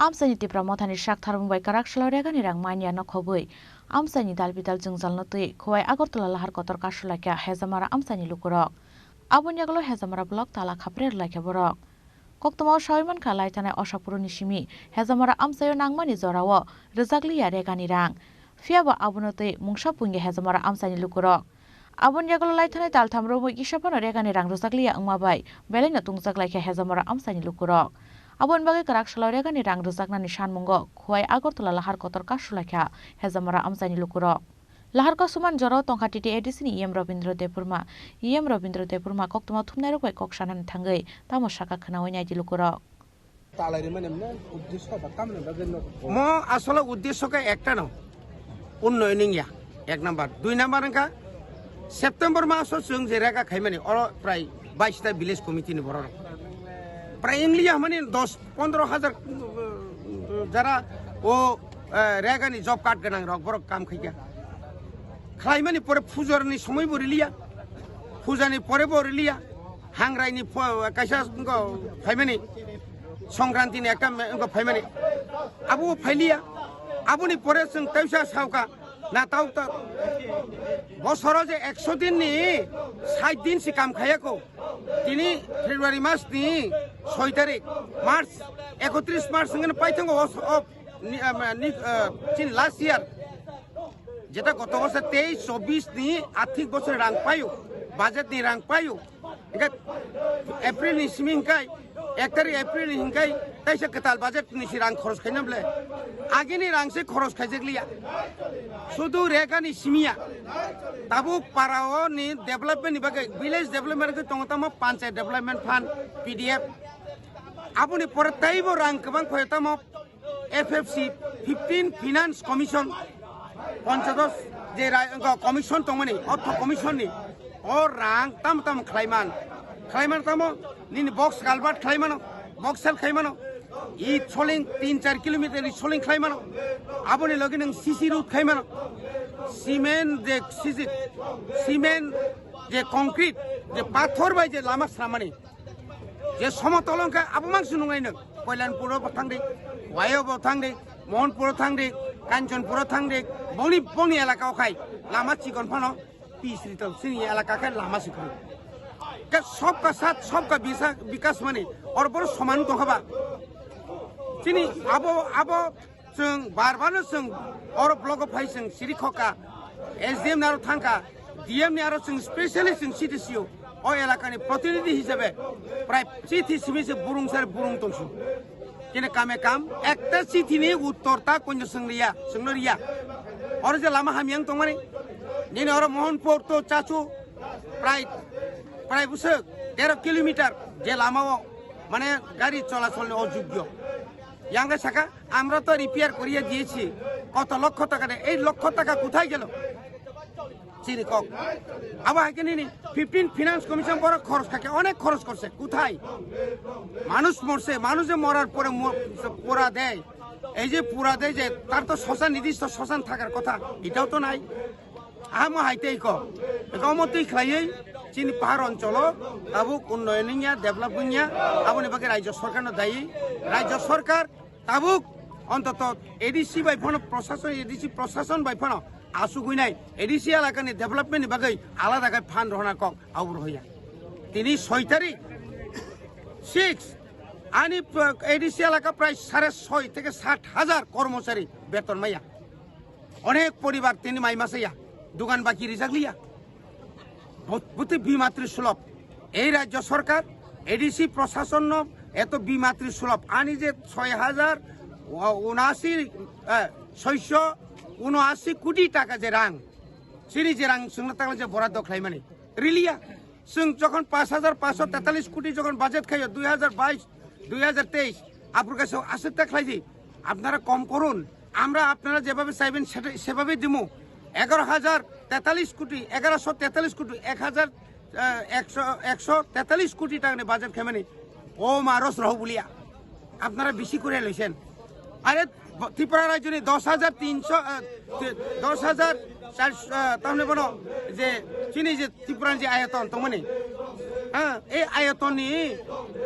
Amsani tipra mothani shak tharung bai karak shlorega ni rang mania no khoboi amsani dalbidal jengzal no tei khowai agortola lahar kotor kasulaika hezamara amsani lukurok abun yaglo hezamara blog tala khaprer laika borok koktoma shoiman khalai thanai osapuro nishimi hezamara amsayo nangmani jorawo rizakli yarega ni rang fiaba abunote mungsa punge hezamara amsani lukurok abun yaglo lai thanai talthamro moi kisapano rega ni rang rizakli angma bai belena tungjak laika hezamara amsani lukurok abun bagai karak shlorega ni rang rizakna ni shanmungo khowai agortola lahar kotor kasulaika hezamara amsani lukurok lahar ka suman joro tongkha titi edisini em Robindra Depurma koktoma thumnai rok bai koksanan thangai tamo shaka khanawi nai dilukurok mo asole uddesho ka ekta no unnoyoning ya ek number 2 number ka September maso chung je rega khaimani oro prai 22 ta village committee ni borok prai ingli hamani 10-15 হাজার যারা ও rega ni job card ganang rok borok kam khaiya খাইমানি পরে ফুজরনি সময় বরিলিয়া ফুজানি পরে বরিলিয়া হাংরাইনি কাইসা ফাইমানি সংক্রান্তিনি একটা ফাইমানি আবু ফাইলিয়া আবুনি পরে जों তাইসা সাউকা না তাও তা বছর যে 100 দিন নি 60 দিন সি কাম খায়াকো তিনি ফেব্রুয়ারি মাস নি 6 তারিখ মার্চ 31 মার্চ ngene পাইথঙ্গ অফ চিন লাস্ট ইয়ার যেটা গত বছর 23-24 নি আর্থিক বছর রাং পায়ু বাজেট নি রাং পায়ু এপ্রিল নি সিমিংকাই 1 তারিখ এপ্রিল নি হিংকাই তাইসা কেতাল বাজেট নি রাং খরচ খাইনাবলে আগেনি রাংসে খরচ খাইজেগলিয়া শুধু রেগানি সিমিয়া তাবু পারাও নি ডেভেলপমেন্ট নিবাগে ভিলেজ ডেভেলপমেন্ট কে তংতামা পঞ্চায়েত ডেভেলপমেন্ট ফান্ড পিডিএফ আপনি পরে তাইবো রাং কবাং খয়তামা এফএফসি 15 ফিনান্স কমিশন পঞ্চদশ যে কমিশন তংমানি অর্থ কমিশন নি ও রাং তাম খাইমান তামো নিনি বক্স কালভার্ট খাইমানো বক্স সেল খাইমানো ই সোলিং 3-4 কিলোমিটার ই সোলিং খাইমানো আপনি লগি নং সিসি রুট খাইমানো সিমেন্ট যে কংক্রিট যে পাথর বাই যে লামা সামানি যে সমতলংকা আবমাংসু নংাইনো কল্যাণপুর থাংদে ওয়াইব থাংদে মোহনপুর থাংদে কাঞ্চনপুর থাংদে বনি এলাকা খাই লামা চিকন ফানো পিছরিতল সিনি এলাকা খাই লামা শিখো सबका साथ सबका विकास माने और बड़ समान दंखाबा चिनी आबो जों बारबानो जों और ब्लक फाइ जों सिरिखका एसडीएम नारो थांका डीएम नारो जों स्पेशली जों सिटिसिओ ओ एलाकानि प्रतिनिधि हिसाबै प्राय चिथि सिमिसे बुरुंसार बुरुं दंसु কিন্তু কামে কাম একটা চিঠিনি উত্তরটা কোন সোংরিয়া আর যে লামা হামিয়াং তো মানে দিনে আর মোহনপুর তো চাচু প্রায় বুঝে 13 কিলোমিটার যে লামাও মানে গাড়ি চলাচল অযোগ্য ইয়াঙ্গা শাখা আমরা তো রিপেয়ার করিয়ে দিয়েছি কত লক্ষ টাকা এই লক্ষ টাকা কোথায় গেল চিনি কক আবার এখানে 15 ফিনান্স কমিশন বড় খরচ থাকে অনেক খরচ করছে কোথায় মানুষ মরছে মানুষে মরার পরে পোড়া দেয় এই যে পোড়া দেয় যে তার তো শ্মশান নির্দিষ্ট শ্মশান থাকার কথা এটাও তো নাই আম হাইতেই কমতেই খাইয়েই চিনি পাহাড় অঞ্চল তাবুক উন্নয়ন ডেভেলপমেন্ট আবনি বাকি রাজ্য সরকার দায়ী রাজ্য সরকার তাবুক অন্তত এডিসি বাইফানো প্রশাসন এডিসি প্রশাসন বাইফানো আসুগুই নাই এডিসি এলাকানি ডেভেলপমেন্ট বাকি আলাদা গায়ে ফান্ড রহনা কক আউর হইয়া তিনি 6 তারিখ 6 আনি এডিসি এলাকা প্রায় 6.5 থেকে 60,000 কর্মচারী বেতন মাইয়া অনেক পরিবার তিনি মাই মাসাইয়া দোকান বাকি রিজাক লিয়া প্রতি বিমাতৃ সুলভ এই রাজ্য সরকার এডিসি প্রশাসন এত বিমাতৃ সুলভ আনি যে 6,679 কোটি টাকা যে রাং সিনি যে রাং সঙ্গে থাকলে যে বরাদ্দ খাই মানে রিলিয়া जों যখন 5,543 কোটি যখন বাজেট খাইও 2022-2023 আপনার কাছে আসতে খাইছি আপনারা কম করুন আমরা আপনারা যেভাবে চাইবেন সেভাবে দিমু 11,043 কোটি 1143 কোটি 1,143 কোটি টাকা বাজেট খাই মানে ও মারস রহ বলিয়া আপনারা বেশি করে লইছেন আরে ত্রিপুরা রাজ্য 10,000 তাহলে বলো যে চিনি যে ত্রিপুরার যে আয়তন তো মানে হ্যাঁ এই আয়তননি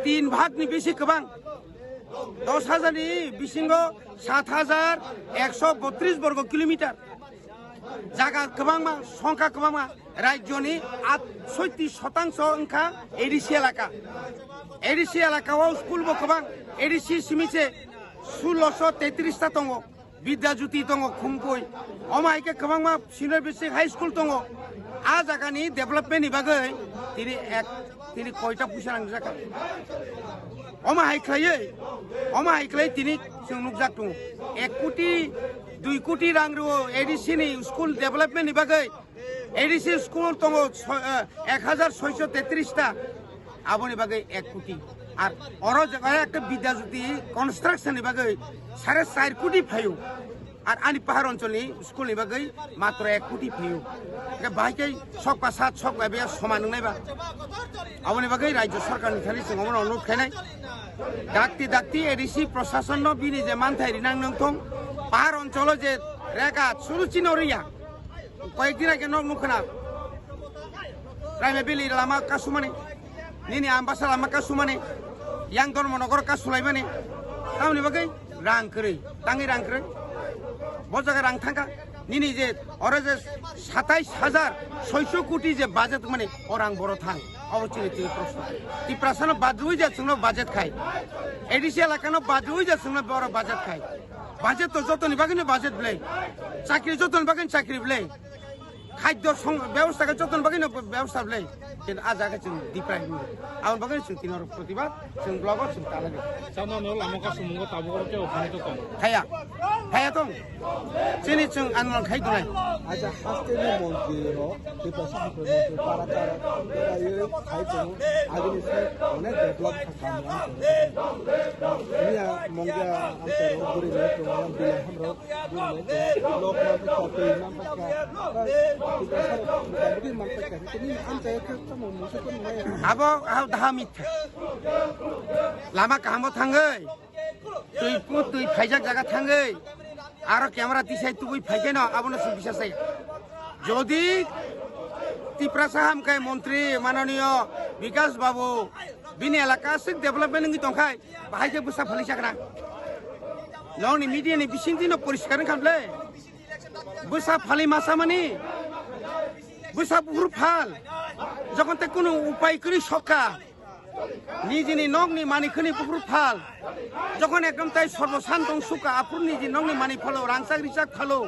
3 ভাগনি বেশি গোबां 10,000 नि बिसिंग 7,132 বর্গ কিলোমিটার জায়গা গোबां मा সংখ্যা गोबां मा রাজ্যনি 68% अंखा एडिसि এলাকাও স্কুল গোबां एडिसि सिमिसे 1633 টা दङ বিদ্যাজ্যোতি दङ खुंपुय अमायके गोबां मा सिनियर बेसिक हाई स्कुल दङ आ जायगानि डेभेलपमेन्टनि बागै তিনি কয়টা পয়সা নাंगौ जाखा अमाहायख्लायै তিনি नुकजाक दङ 1 কোটি 2 কোটি रां एडिसिनि स्कुल डेभेलपमेन्टनि बागै एडिसि स्कुल दङ 1,633 টা आबनि बागै 1 কোটি আর অর জায়গায় একটা বিদ্যাজ্যোতি কনস্ট্রাকশনनि बागै 4.5 কোটি ফাইও আর আনি পাহাড় অঞ্চলনি স্কুলनि बागै মাত্র 1 কোটি ফাইও বাহাইকে সক বা সাত সক বা বেয়া সমান নাইবা আবনি बागै রাজ্য সরকারनि খালি जों অনুরোধ খাইনাই ডাক্তি এডিসি প্রশাসন বিনি যে মানথাই রিনাং নংথং পাহাড় অঞ্চল যে রেখা সুরুচি নরিয়া কয়েকদিন আগে নুখনা রাইমে বেলি লামা কাসুমানে নিনি আম্বাসা লামা কাসুমানে ইয়াং ধর্মনগর কাসুলাইমানে তাহলে बागै রাং করে তাঙ্গি রাং করে বজাগা রাং থাকা নিনি যে ওরা যে 27,600 কোটি যে বাজেট মানে ওরাং বড় থাং অবচিনি প্রশ্ন এই প্রশ্ন বাদুই যাচ্ছিল বাজেট খাই এডিসি এলাকানো বাদুই যাচ্ছিল বড় বাজেট খাই বাজেট তো যতনি বাগিনি বাজেট বলে চাকরি যতন বাগিনি চাকরি বলে খাদ্য ব্যবস্থাকে যতন বাগিনি ব্যবস্থা বলে কিন্তু আজ আগে जों দিপ্রাই আউন বাগিনি जों তিনর প্রতিবাদ जों ব্লগার जों তালাগে সামনে লামকা সুমঙ্গ তাবগরকে ওখানে তো কম হায়া তো চিনি जों আন্দোলন খাই দলাই আচ্ছা হাস্তেনি মন্দিরো ডিপাসি মন্দির পারাকার এই খাইতো আগেনি অনেক ডেভেলপ কামরা নিয়া মঙ্গা আন্তর গুরি রে প্রমাণ বিলে हमरो গুরি লোক মানতে কপি নাম পাকা ডিপাসি মানতে কাছে তুমি আনতে তো মুসে তো নাই আবো দাহা মিথ্যা লামা কামো থাঙ্গै তুই ফাইজাক জায়গা থাঙ্গै আর ক্যামেরা দিছাই তুই ফাইকে না আবনো বিশ্বাস যদি ত্রিপুরা সাহামকাই মন্ত্রী মাননীয় বিকাশ বাবু বিনি এলাকা সিক ডেভেলপমেন্ট নঙ্গি তংখাই বাহাইকে বুসা ফালিসাকনা লংনি মিডিয়ানি বিসিংতিনো পরিষ্কার খামলে বুসা ফালি মাসা মানি বুসা বুহুর ফাল যখন তে কোনো উপায় করি সকা নিজেনি নগনি মানিখনি বুহুর ফাল যখন একদম তাই সর্বশান্ত সুকা আপুর নিজে নগনি মানি ফলো রাংসাক রিচাক ফলো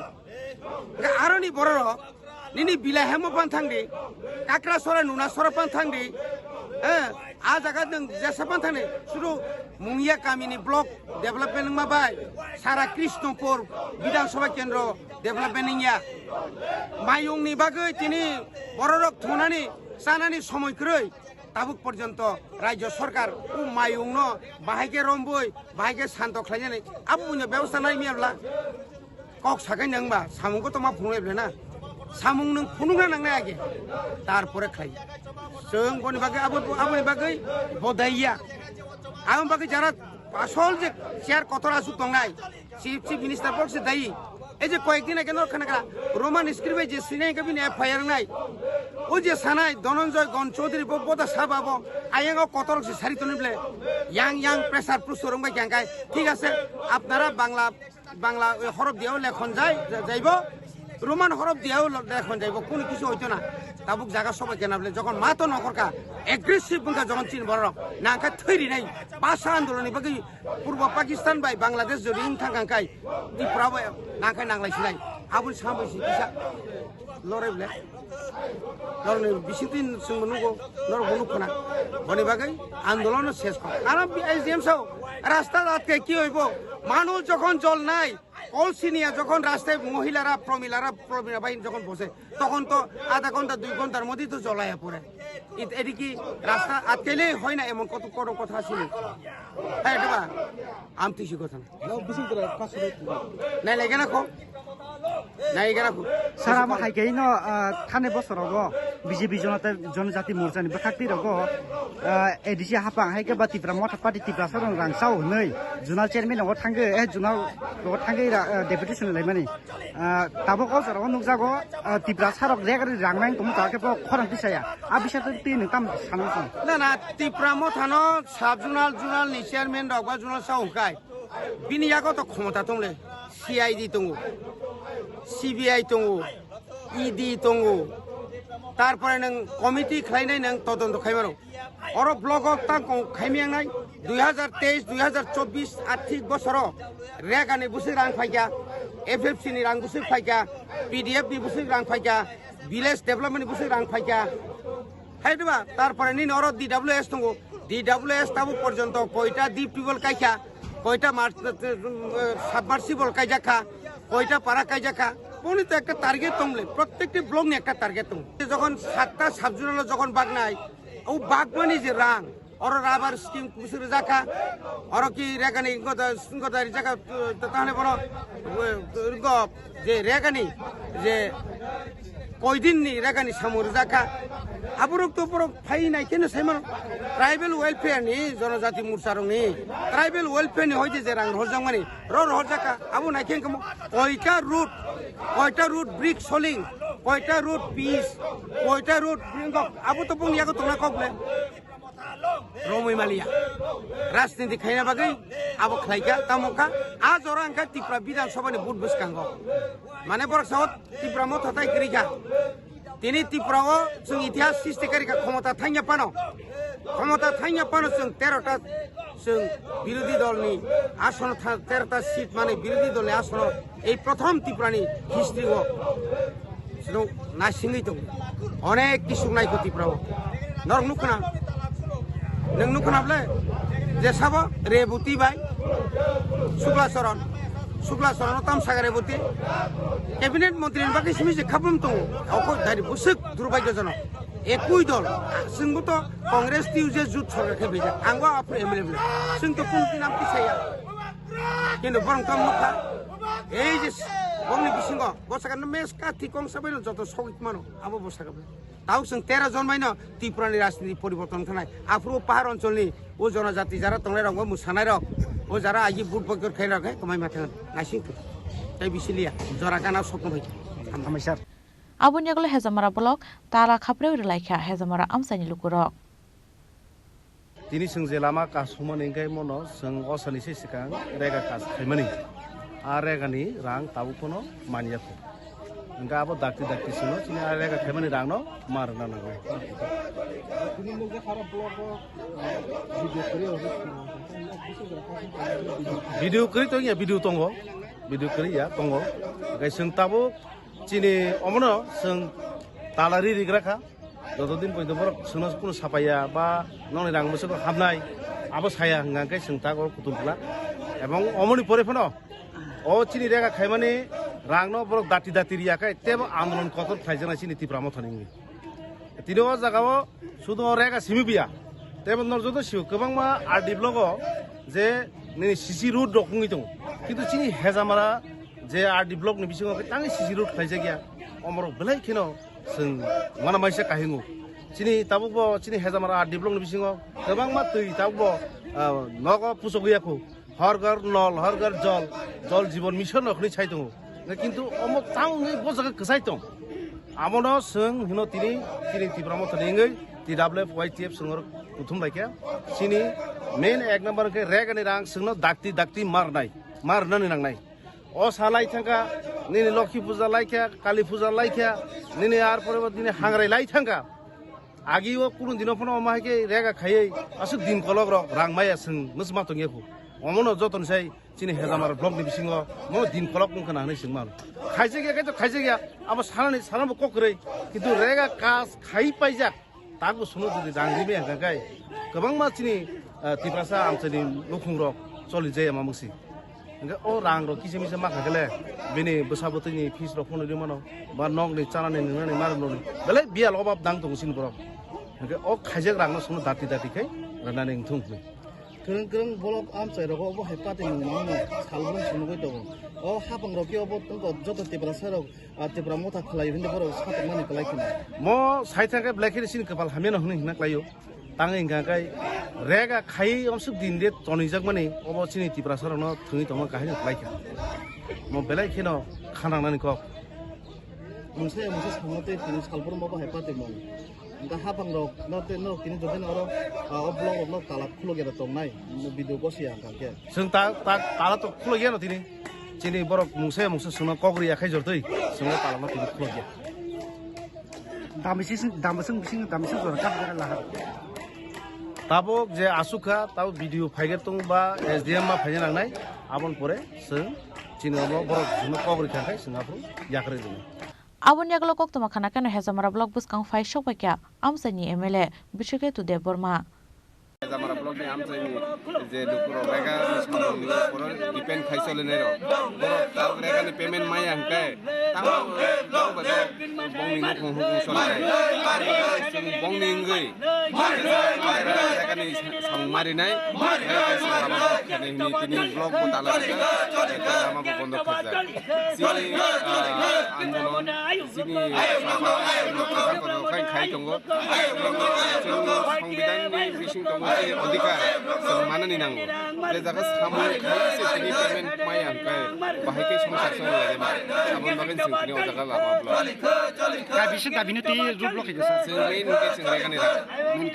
আরনি বড় নিনি বিলা হেম পান থাংদি কাকড়া সরা নুনা সরা পান থাংদি आ जागा जों जेसेबां थाने शुरु मुंगिया गामिनि ब्लक डेभेलपमेन्ट माबाय सारा कृष्णपुर विधानसभा केन्द्र डेभेलपमेन्ट या माइंनि बागै दिनै बररक थुनानै जानानै समयख्रै ताबुक पर्यन्त राज्य सरकार उ माइंनो बाहायके रम्बय बाहायके शान्त खालायनानै आबुनि बेबस्था नायमियाब्ला कक साखाय नोंबा सामुंखौ तो मा फुंलायब्ला ना सामुं नों फुनुंना नांनाय आगे तारपरे खायो जों बनि बागै आबुनि बागै बदाइया आं बागै जारा আসল যে চেয়ার কতরা আসুক দংনাই চিফ মিনিস্টার পক্ষে দায়ী এই যে কয়েকদিন আগে নখানাকা রোমান স্ক্রিপ্টে যে সিনাই কবি এফআইআর নাই ও যে সানাই ধনঞ্জয় গণ চৌধুরী বব্বদা সাবাব আইয়াঙ্গ কতর সারিত নিবলে ইয়াং প্রেসার প্রুসরং বাই ক্যাঙ্কাই ঠিক আছে আপনারা বাংলা হরফ দিয়েও লেখন যাইব রোমান হরফ দিয়েও লেখন যাইব কোনো কিছু হইতো না তাবুক জায়গা সবাই কেনাবলে যখন মাতো নকরকা এগ্রেসিভ বুঙ্কা যখন চিন বড় নাঙ্কা থৈরি নাই ভাষা আন্দোলনनि বাকি পূর্ব পাকিস্তান বাই বাংলাদেশ যদি থাকাঙ্কাই ত্রিপুরাবো নাঙ্কাই নাংলাইছিলাই আবুল সামবৈসি কিসা লড়াইবলে লড়নে বেশি দিন সুমনুগো লড় বনুখনা বনি বাকি আন্দোলন শেষ কর কারণ এসডিএম সাও রাস্তা রাতকে কি হইব মানুষ যখন জল নাই কলসিনিয়া যখন রাস্তায় মহিলারা প্রমীলা বাহিনী যখন বসে তখন তো আধা ঘন্টা 2 ঘন্টার মধ্যেই তো জ্বলাইয়া পড়ে এটি কি রাস্তা আটকেলে হয় না এমন কত কথা ছিল হ্যাঁ এটা আমি কিছু কথা না লাগে না খো স্যার আমার হাইকাই ন থানে বছর বিজেপি জনজাতি মোর্চানি বাখাক্তি রগ এডিসি হাপাং হাইকে বা ত্রিপুরা মঠা পার্টি ত্রিপুরা সরং রাংসাও হनै জুনাল চেয়ারম্যান নগ थांगो জুনাল নগ थांगो ডেপুটেশন লাইমানি তাবো কসর নুকজাগো ত্রিপুরা সারক রেগারি রাংনাই তমু তাকে খরাং পিসায়া আ বিসাত তি নতাম সানসন না ত্রিপুরা মঠানো সাব জুনাল नि চেয়ারম্যান রগ বা জুনাল সাউকাই বিনিয়াগত ক্ষমতা তমলে সিআইডি তঙ্গু সিবিআই তঙ্গু ইডি তঙ্গু তারপরে নং কমিটি খাইনাই নং তদন্ত খাইমারো অর ব্লক তা খাইমিয়াংনাই 2023-2024 আর্থিক বছর রেগানি বুসি রাং ফাইকা এফএফসি নি রাং বুসি ফাইকা পিডিএফ নি বুসি রাং ফাইকা ভিলেজ ডেভেলপমেন্ট বুসি রাং ফাইকা হাইদবা তারপরে নি অর ডিডব্লিউএস তঙ্গু ডিডব্লিউএস তাবু পর্যন্ত কয়টা ডিপ টিউবওয়েল কাইকা কয়টা সাবমার্সিবল কাইজাখা কয়টা পারা কাইজাখা পনি তো একটা টার্গেট তমলে প্রত্যেকটি ব্লক নিয়ে একটা টার্গেট তম যখন 7টা সাবজুনাল যখন বাগ নাই ও বাগ মানে যে রাং অর রাবার স্কিম কুসুর জাখা অর কি রেগানি গদারি জায়গা তাহলে বড় যে রেগানি যে কয়দিন নি রেগানি সামুর জাখা আবরক তো পর ফাই নাই কেন সাইমান ট্রাইবেল ওয়েলফেয়ার নি জনজাতি মোর্চারং নি ট্রাইবেল ওয়েলফেয়ার নি হইছে যে রাং রহজাংমানি রহজাকা আবু নাই কেন কয়টা রুট ব্রিক সোলিং কয়টা রুট পিস কয়টা রুট আবু তো বুনিয়াগো তোমরা কবলে রমই মালিয়া রাজনীতি খাইনা বাগै আবো খাইকা তামকা আজ ওরাঙ্কা ত্রিপুরা বিধানসভানি বুট বুসকাঙ্গ মানে বড় সাহত ত্রিপুরা মত হতাই করিকা তিনি ত্রিপুরাও जों ইতিহাস সৃষ্টিকারীকা ক্ষমতা থাইয়া পানো जों 13টা जों বিরোধী দলনি আসন 13টা সিট মানে বিরোধী দলের আসন এই প্রথম ত্রিপুরানি হিস্ট্রি নাইসিংই তো অনেক কিছু নাইকো ত্রিপুরাও নর নুখনা नों नुखनाब्ले जे साबो रेबुती बाय शुक्लाचरण तामसागा रेबुती कैबिनेट मंत्री बाकी सिमिसे खाबुम तो अको दारि बुसुक दुर्भाग्यजनक एकुई दल जोंबो तो कांग्रेस टिउजे जुट सरकार खेबेजा आंबो आपु एमएलए जों तो कोन नाम पिसाया किन्तु बरं काम नखा এই যে বংনি বিসিঙ্গ বসাকান মেস কাথি কং সবাই যত সগিত মানো আবো বসাকাবে তাও जों 13 জন মাইনো ত্রিপুরানি রাজনীতি পরিবর্তন খানায় আফ্রো পাহাড় অঞ্চলনি ও জনজাতি যারা তংলাই রং মুসানাই রক ও যারা আইজি বুট বকর খাই রক কমাই মাথান নাইসিং তাই বিসিলিয়া জরাকানা স্বপ্ন ভাই আমি স্যার আবুনিয়াগলে হেজামারা ব্লক তারা খাপ্রে লাইখা হেজামারা আমসানি লুকুরক তিনি जों जे लामा कासुमन इंगाय मनो जों असनि सिसिकां रेगा कास खायमानि आ रेगानि रां ताबुखनो मानियाखो इंगा आबो दाक्ति सिनो चिनि आ रेगा खायमानि रांनो मारना नांगौ भिडिअ करि तो या भिडिअ करि या दंगो गाय जों ताबो चिनि अमनो जों तालारि रिग्राखा যতদিন পর্যন্ত বড় সোনা কোনো সাপাইয়া বা ননি রাং মোসকে হাবনাই আবো সায়া হঙ্গাঙ্কাই সোংতা গর কুতুলফুলা এবং অমনি পরে ফোন ও চিনি রেগা খাইমানে রাংনো বড় দাঁতি দাঁতি রিয়াকাই তেব আন্দোলন কত খাইজানা চিনি তীব্রাম থানিঙ্গি তিনি ও জায়গাও শুধু রেগা সিমিবিয়া তেব নজরত সিও গোबां मा आर डेभलप जे नैनि सिसि रुट दखुङै दं किन्तु चिनि हेजामारा जे आर डेभलप नि बिसिङाव तांनि सिसि रुट खाइजा गैया अमर बेलाय खेनो जों माना माइसा काहिङो चिनि ताबो चिनि हेजामारा आर डेभलप नि बिसिङाव गोबां मा दै ताबो नग पुसो गैयाखौ हर घर नल हर घर जल जल जीवन मिशन नखनि छाइ दङ किन्तु अम तांनि बजागा गसाइ दं आमनो जों हिनो तिनि तिनि তীব্রাম थानिङै TWF जोङो कुथुम लाइका चिनि मेन एक नम्बर के रेगानि रां जोंनो दाक्ति दाक्ति मारनानै नांनाय अ सालाय थांगा निनि लक्ष्मी पूजा लाइका काली पूजा लाइका निनि आर परे दिने हांग्राय लाई थांगा आगि ओ कुनु दिनो फनो माहाके रेगा खायै असु दिन कलग रां माया जों नसमा तंगेखौ अमनो जतन साइ चिनि हेजामार ब्लक नि बिसिङो मो दिन कलग नखना हानै जों मार खाइजे गया तो खाइजे गया अब सानाबो ककरै किन्तु रेगा कास खाइ पाइजा तागो सुनो जुदि दांग्रिबे हंगाय गोबां मानसिनि तिब्रासा आमचनि लुखुं रक चलि जाया मामुसि हंगा ओ रां र किसे मिसे माखागले बेनि बैसाबोतनि फिस र फनो दिमानो बा नगनि चानानि नंनानै मारनोनि बेले बियाल अबाब दां दंसिन बरक हंगा ओ खाइजे रांनो सुनो दाति दातिखाय रानानै थुंखै 그런 볼업 암자라고 뭐 해파티 너무 살분 주는 거 있다고 하방 로기 뭐 뜬거 저도 때브라서로 때브라 못하 클라이 근데 버로 사도만이 클라이키나 뭐 사이타가 블랙히신 그발 하면 하는 희나 클라이요 땅에 인가가이 레가 카이 엄숙 딘데 전이작 마니 어버치니 때브라서로는 등이 동안 가해는 클라이키 뭐 벨라이키노 카나나니 거 무슨 상어때 그 살분 뭐 해파티 뭐 दा हाफां रक नते न किनि जदेन अरो अब्लग अब्ल ताला खुलगेरा तंनाय भिडिअ बसिया काके जों ताला तो खुलगेया न तिनि चिनि बरक मुसे सुनो कगरि आखाइ जरदै जों ताला न तिनि खुलगेया दामसिं जर का लाहा ताबो जे आसुखा ताबो भिडिअ फाइगर तं बा एसडीएम मा फाइना नांनाय आबन परे जों चिनि बरक जों कगरि थाखाय जोंहाबो याखरै दङ Abon yaglok kok tuma khana kana hezamara blog bus kang fai shokpa kya amsani MLA bishike tu de borma hezamara blog ni amsani je lukuro rega nismani poro depend khaisole ne ro boro ta rega ni payment mai angkai tang lo ba bong ni khong khong solai sini bong ni ngai rega ni sangmari nai ni tini blog ko tala rega ama bo bondo khajak sini आन्दोलन जिनि खाइ खाइ दङ संविधाननि बिसिं दङ जे अधिकार जों माननि नांगौ जे जागा सामूहिक खाइसे तिनि पेमेन्ट माइ आंखाय बाहायके संसार सं लाजेमा सामून बागन जों तिनि अजागा लामाब्ला दा बिसिं दा बिनो ति रुट ब्लक हिजो जों मेन के जों रेगानि रां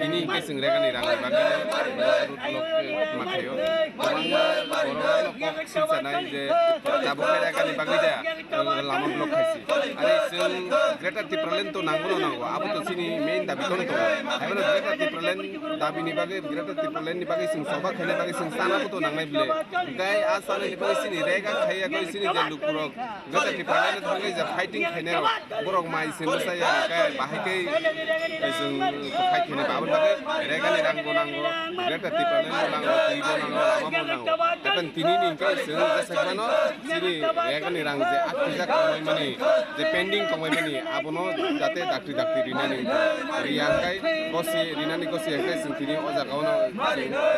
तिनि के जों रेगानि रां बागन रुट ब्लक माखायो बर' लक सिलजानाय जे दाबो रेगानि बागै दा लामा ब्लक खाइसि आरो जों ग्रेटार टिप्रालेन्ड तो नांगौ आबो तो सिनि मेन दाबि दं तो आरो ग्रेटार टिप्रालेन्ड दाबिनि बागै ग्रेटार टिप्रालेन्डनि बागै जों सबा खायना बागै जों सानाबो तो नांनाय बिले गाय आसाननि बागै सिनि रेगा खाया गय सिनि जे लुकुरक ग्रेटार टिप्रालेन्ड थांनाय जे फाइटिं खायनायाव बरक माइ सेमसाया गाय बाहायकै जों फाइटिं बाबो बागै रेगानि नांगौ ग्रेटार टिप्रालेन्ड नांगौ दैबो नांगौ लामाबो नांगौ एपन तिनिनि गाय जों जेसेबानो सिनि रेगानि रां जे आखिजा खालामनाय माने जे पेन्डिं खालामनाय माने आबनो जाते दाक्ति रिनानि रियांगाय गसि रिनानि गसि एकलाय जों तिनि अजागावनो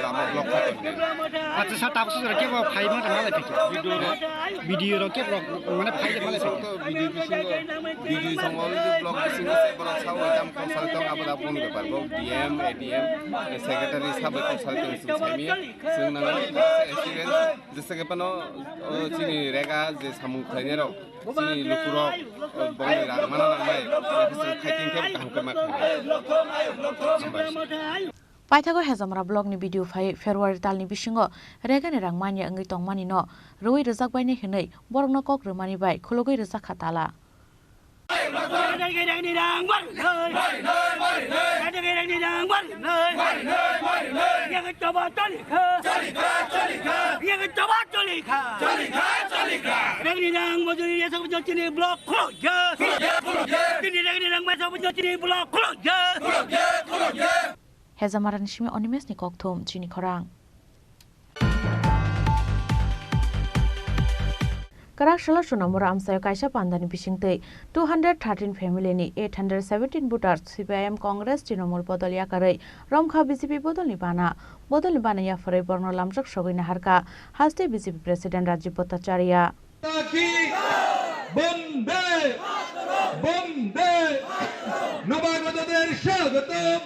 लामा ब्लक खालामदों आच्ছা सा ताबसो जरा केबो फाइमा थांनाय फैखे भिडिअ र केबो माने फाइजे माने तो भिडिअ समाव ब्लक बिसिङो से बरा साव एजाम कनसाल्टं आबदा बुंनि बेपार बो डीएम एडीएम सेक्रेटारि साबै कनसाल्टं जों साइमि जों नाङा एक्सपीरियंस जेसेबानो चिनि रेगा जे सामु खायनेर चिनि लुकुरक बंनि रांमाना नांबाय जों फाइटिं केब गाहामखौ माखायो Paithago hezamara blog ni video fai February talni bisingo regani rangmani angai tongmani no roi rezak bai ne hinai borno kok remani bai khulogoi rezak khatala Yang Rang Majuri Yasa Jotini Block Closure. Rang Masa Jotini Block Closure. Hezamaran Shimi Onimes ni Kokthom Chini Khorang. Karak Shala Shunamura Amsayo Kaisha Pandani Bishingte 213 family ni 817 voters CPIM Congress Trinamool Bodol Yakarai Romkha BJP Bodol Nibana Yafare Borno Lamjak Shogina Harka Haste BJP President Rajiv Bhattacharya Bombe Nobagadader Shagatam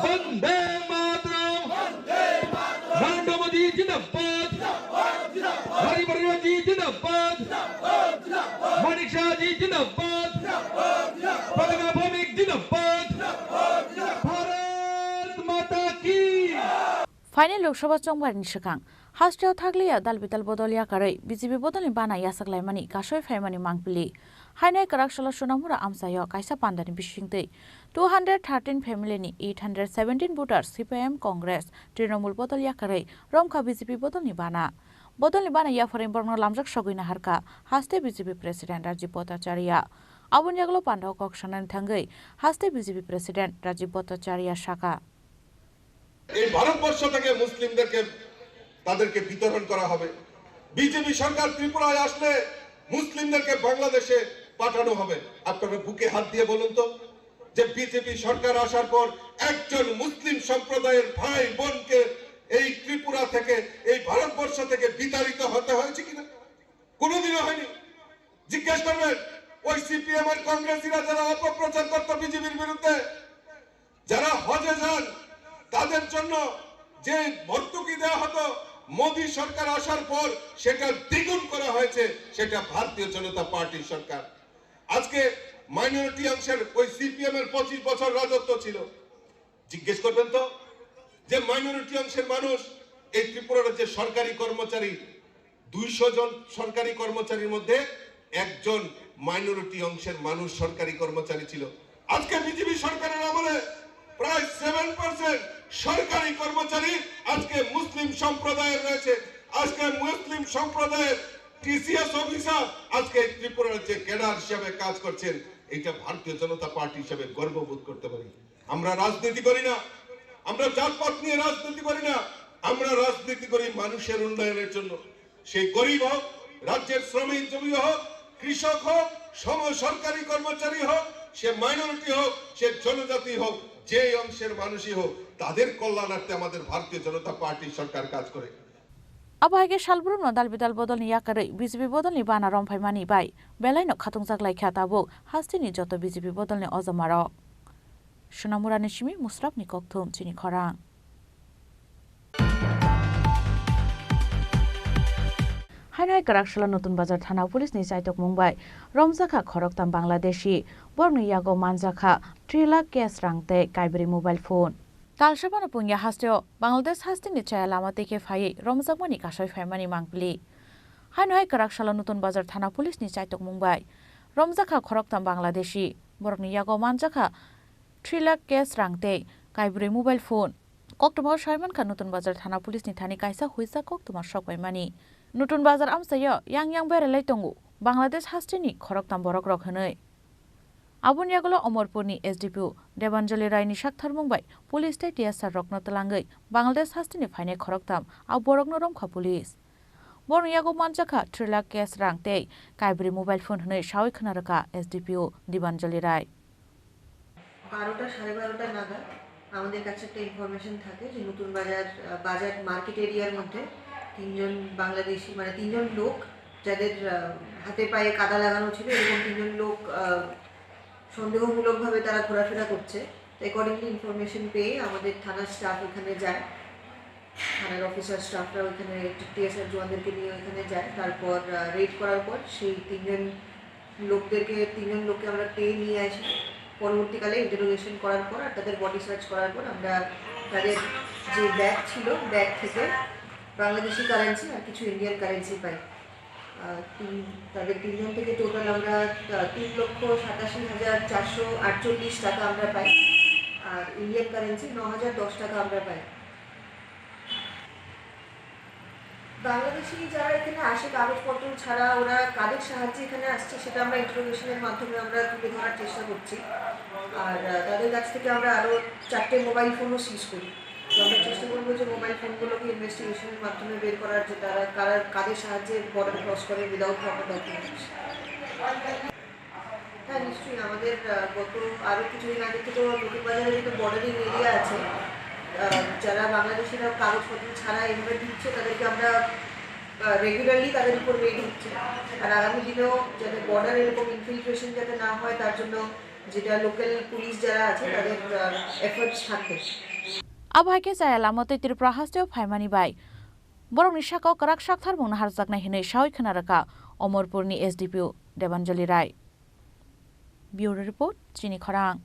Bombe Matram Mandamadi Jinapad Haribarwaji Jinapad Manishaji Jinapad Padagabhamik Jinapad Bharat Mata Ki Final Lok Sabha Chongbar ni Shikang Hasteo Thaglia Dalbital Bodol Yakarai BJP Bodol Nibana Yasaklaimani Kashoy Faimani Mangpili Hainai Karak Shala Shunamura Amsayo Kaisa Pandani Bishingte 213 family ni 817 voters CPIM Congress Trinamool Bodol Yakarai Romkha BJP Bodol Nibana Yafare Borno Lamjak Shogina Harka Haste BJP President Rajiv Bhattacharya Abun Jaglo Pandao Kokshanan Thangai Haste BJP President Rajiv Bhattacharya Shaka এই ভারতবর্ষ থেকে মুসলিমদেরকে তাদেরকে বিতরণ করা হবে BJP সরকার ত্রিপুরায় আসলে মুসলিমদেরকে বাংলাদেশে পাঠানো হবে আপনারা বুকে হাত দিয়ে বলুন তো যে বিজেপি সরকার আসার পর একজন মুসলিম সম্প্রদায়ের ভাই বোনকে এই ত্রিপুরা থেকে এই ভারতবর্ষ থেকে বিতাড়িত হতে হয়েছে কিনা কোনোদিনও হয়নি জিজ্ঞেস করবেন ওই সিপিএম এর কংগ্রেসীরা যারা অপপ্রচার করত বিজেপির বিরুদ্ধে যারা হজে যান তাদের জন্য যে ভর্তুকি দেওয়া হতো মোদী সরকার আসার পর সেটা দ্বিগুণ করা হয়েছে সেটা ভারতীয় জনতা পার্টির সরকার আজকে মাইনরিটি অংশের ওই সিপিএম এর 25 বছর রাজত্ব ছিল জিজ্ঞেস করবেন তো যে মাইনরিটি অংশের মানুষ এই ত্রিপুরার যে সরকারি কর্মচারী 200 জন সরকারি কর্মচারীর মধ্যে একজন মাইনরিটি অংশের মানুষ সরকারি কর্মচারী ছিল আজকে বিজেপি সরকারের আমলে প্রায় 7% সরকারি কর্মচারী আজকে মুসলিম সম্প্রদায়ের রয়েছে আজকে মুসলিম সম্প্রদায়ের টিসিএস অফিসার আজকে ত্রিপুরার যে ক্যাডার হিসেবে কাজ করছেন এটা ভারতীয় জনতা পার্টি হিসেবে গর্ববোধ করতে পারি আমরা রাজনীতি করি না আমরা জাতপাত নিয়ে রাজনীতি করি না আমরা রাজনীতি করি মানুষের উন্নয়নের জন্য সেই গরিব হোক রাজ্যের শ্রমিকজীবী হোক কৃষক হোক সরকারি কর্মচারী হোক সে মাইনরিটি হোক সে জনজাতি হোক যে অংশের মানুষই হোক তাদের কল্যাণার্থে আমাদের ভারতীয় জনতা পার্টি সরকার কাজ করে Abahage Shalbrum Nodal Bidal Bodol Yakare BJP Bodol ni Bana Romfaimani Bai Belaino Khatungsak Lai Khatabo Hastini Joto BJP Bodol ni Ozamaro Shunamura Nishimi Musrab ni Kokthom Chini Khorang Hainai Karak Shala Notun Bazar Thana Police ni Saitok Mumbai Romzakha Khoroktam Bangladeshi Borno Yago Manjakha 3 lakh cash rangte Kaibri mobile phone Talshabana Punya Hasteo Bangladesh Hastini Chaya Lama Teke Faye Romzakmani Kashoy Faimani Mangpili Hainai Karak Shala Notun Bazar Thana Police ni Saitok Mumbai Romzakha Khoroktam Bangladeshi Borno Yago Manjakha 3 lakh cash rangte Kaibri mobile phone Koktomar Shaiman Khan Notun Bazar Thana Police ni Thani Kaisa Huisa Koktomar Shokwaimani Nutun Bazar Amsayo yang berelai tongu Bangladesh Hastini Khoroktam Borok Rok Hanoi Abun Yagolo Omorpurni SDPU Debanjali Raini Shakhtar Mumbai Police State Yasar Rokno Talangai Bangladesh Hastini Faine Khoroktam Ab Borokno Romkha Police Borno Yago Manjakha 3 lakh cash rangte Kaibri mobile phone Hanoi Shawai Khanaraka SDPU Debanjali Rai 12টা 12:30 নাগাদ আমাদের কাছে একটা information থাকে যে নতুন বাজার market এরিয়ার মধ্যে তিনজন বাংলাদেশি মানে তিনজন লোক যাদের হাতে পায়ে কাদা লাগানো ছিল এরকম তিনজন লোক সন্দেহমূলকভাবে তারা ঘোরাফেরা করছে অ্যাকর্ডিংলি ইনফরমেশন পেয়ে আমাদের থানার স্টাফ ওখানে যায় থানার অফিসার স্টাফরা ওখানে টিএসআর জওয়ানদেরকে নিয়ে ওখানে যায় তারপর রেড করার পর সেই তিনজন লোককে আমরা পেয়ে নিয়ে আসি পরবর্তীকালে ইন্টারোগেশন করার পর আর তাদের বডি সার্চ করার পর আমরা তাদের যে ব্যাগ ছিল ব্যাগ থেকে বাংলাদেশি কারেন্সি আর কিছু ইন্ডিয়ান কারেন্সি পাই তাদের তিনজন থেকে টোটাল আমরা 3,87,448 টাকা আমরা পাই আর ইন্ডিয়ান কারেন্সি 9,010 টাকা আমরা পাই বাংলাদেশি যারা এখানে আসে কাগজপত্র ছাড়া ওরা কাদের সাহায্যে এখানে আসছে সেটা আমরা ইন্টারোগেশনের মাধ্যমে আমরা তুলে ধরার চেষ্টা করছি। আর তাদের কাছ থেকে আমরা আরও 4টে মোবাইল ফোনও সিজ করি। তো আমরা চেষ্টা করবো যে মোবাইল ফোনগুলোকে ইনভেস্টিগেশনের মাধ্যমে বের করার যে তারা কাদের সাহায্যে বর্ডার ক্রস করে উইদাউট প্রপার ডকুমেন্টস। হ্যাঁ নিশ্চয়ই, আমাদের গত আরও কিছুদিন আগে থেকে নতুন বাজারে যেহেতু বর্ডারিং এরিয়া আছে, যারা বাংলাদেশিরা কাগজপত্র ছাড়া এভাবে ঢুকছে তাদেরকে আমরা রেগুলারলি তাদের উপর রেড হচ্ছে। আর আগামী দিনেও যাতে বর্ডার এরকম ইনফিলট্রেশন যাতে না হয় তার জন্য যেটা লোকাল পুলিশ যারা আছে তাদের এফোর্টস থাকবে। Abhai saya lamot Tripura hasteo Faimani bai. Borok ni sakao karak sakthar mung harjak na hinui shawi khanaraka Omorpur ni SDPO Debanjali Rai. Bureau report Chini Khorang.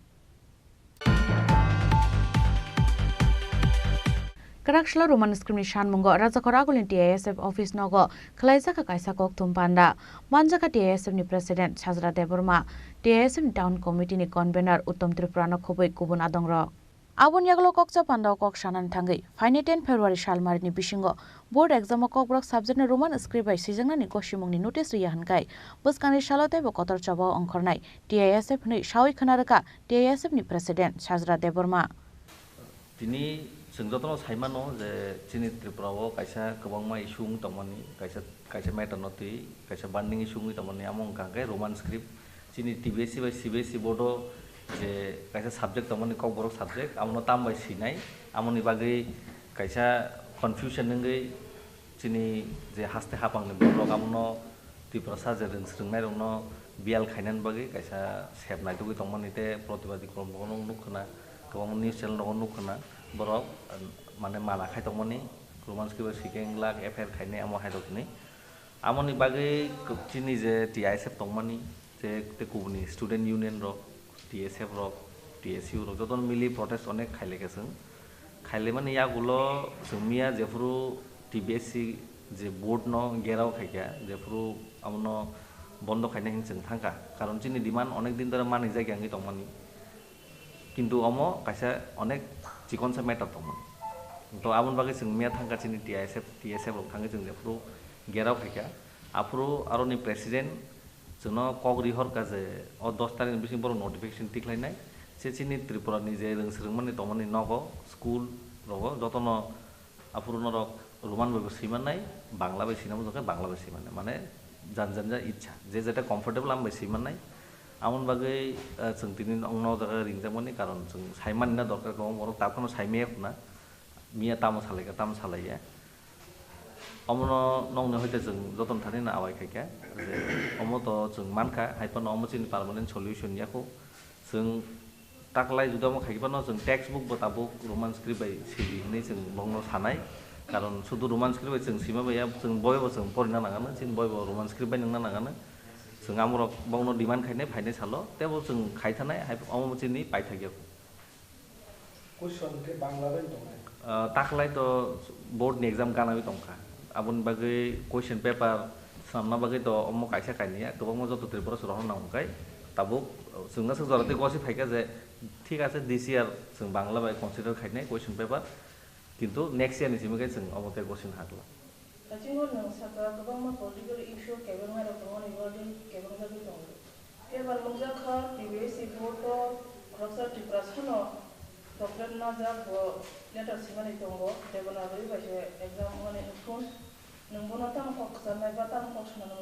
Karakshla Roman discrimination mungo Rajakoragulin TISF office nogo Khlaisaka kaisa kok tumpanda Manjaka TISF ni president Chhajra Deborma TISF ni town committee ni convener Uttom Tripura no khoboi kubun adongro Abon yaglo kokcha panda kok shanan thangai Faini 10 February salmari ni bisingo board exam kok brok subject ni Roman script bai sijangna ni koshimung ni notice riya hankai buskani salote bo kotor chaba ongkhornai TISF ni shawi khanaraka TISF ni president Chhajra Deborma Tini जों जतन साइमानो जे चिनि त्रिपुराव कायसा गोबांमा इसुं तमनि कायसा मेटानति कायसा बान्डिं इसुं तमनि आमं कांगे Roman script चिनि टीबीएससी bye CBSC बोर्डो जे कायसा subject तमनि कक बरक subject आमनो ताम bye सिनाय आमनि बागै कायसा confusion नंगै चिनि जे हास्ते हापांनि बोर्डक आमनो त्रिपुरा साजे रोंस्रोंनाय रंनो बियाल खायनान बागै कायसा सेबनाय दुगै तमनिते प्रतिबादि क्रमनो नुखना गोबां निउस चेनेल दङ नुखना borok mane mala khai tongmani roman script sikeng lak affair khaine amo haidokni amoni bagai chini je TISF tongmani je te kubni student union rok TSF rok TSU rok joton mili protest onek khaile geseng khaile mane yagulo sumia jefru TBSC je board no gerao khaika jefru amno bondo khaine hinseng thangka karon chini demand onek din dara mani jai gangi tongmani কিন্তু অমো কাইসা অনেক চিকনসা মেটার দंमोन তো আমন বাগে जों मिया थांगा चिनि TSF रक थांगे जों जेफ्रु गेराव खायका आफ्रु आरोनि president जोंनो कगरि हरका जे अ 10 तारिख बिसिं बर नोटिफिकेशन टिकलायनाय से चिनि त्रिपुरानि जे रोंस्रोंमानि दंमोननि नगो स्कुल रगो जतन आफ्रु नरक रोमान बाबो सिमानाय बांला बाय सिनामो जके बांला बाय सिमानाय माने जानजानजा इच्छा जे जेटा कम्फर्टेबल आम बाय सिमानाय আমন বাগै जों दिनै अंनाव जागा रिंजामनि कारण जों साइमानना दरकार दङ बर ताखौनो साइमेया खुना मिया ताम सालाया अमनो नंनो हयते जों जतन थानि ना आवाय खायका जे अमो तो जों मानखा हाइपन अमो चिनि पार्मानेन्ट सल्युशन याखौ जों ताकलाय जुदामो खायबानो जों टेक्स्ट बुक बताबो रोमान स्क्रिप्ट बाय सिबि हनै जों लंनो सानाय कारण सुदु रोमान स्क्रिप्ट बाय जों सिमा बाय जों बयबो जों फरिना नागानो जों बयबो रोमान स्क्रिप्ट बाय नंना नागानो जों आमरक बावनो डिमान्ड खायनाय फायनाय सालो तेबो जों खायथानाय अमचिनि पाइथागिया क्वेश्चन के बांग्ला बाय दं ताकलाय तो बोर्ड नि एग्जाम गानाबि दंखा आबुन बागै क्वेश्चन पेपर सामना बागै तो अम कायसा कायनिया गोबां मजो तो त्रिपुरा सरह नांगै ताबो जोंना सजरते गसि फायका जे ठीक আছে दिस ইয়ার जों बांग्ला बाय कन्सिडार खायनाय क्वेश्चन पेपर किन्तु नेक्स्ट इयार नि सिमगै जों अमते गसिन हागला Kacingol nang saka kabang ma political issue kebang ma rakong ni body kebang ma bitong. Kebal mungja kha TBSC photo raksa tiprasano doctor na ja bo letter simani tongo debona bari ba se exam mane phone nungbono tam kok sanai ba tam kok sunano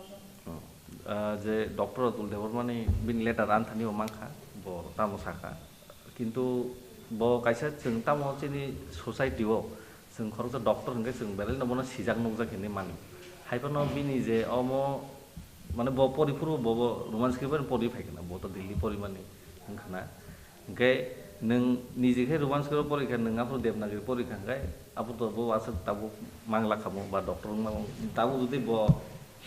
je doctor atul debor mane bin letter anthani o mangkha bo tamo saka kintu bo kaisa जों tamo chini society o जों खरस doctor हंगे जों बेरेल नबोना सिजाक नगजा खेने मानि हाइपनो बिनि जे अमो माने ब परिफुरु ब रोमान स्क्रिप्ट परि फायगोना ब तो दिल्ली परि माने हंखाना हंगे नों निजेखे रोमान स्क्रिप्ट परीक्षा नों आफु देबनागरि परीक्षा हंगे आफु तो ब वास ताबु मांगला खामो बा डक्टर मांग ताबु जुदि ब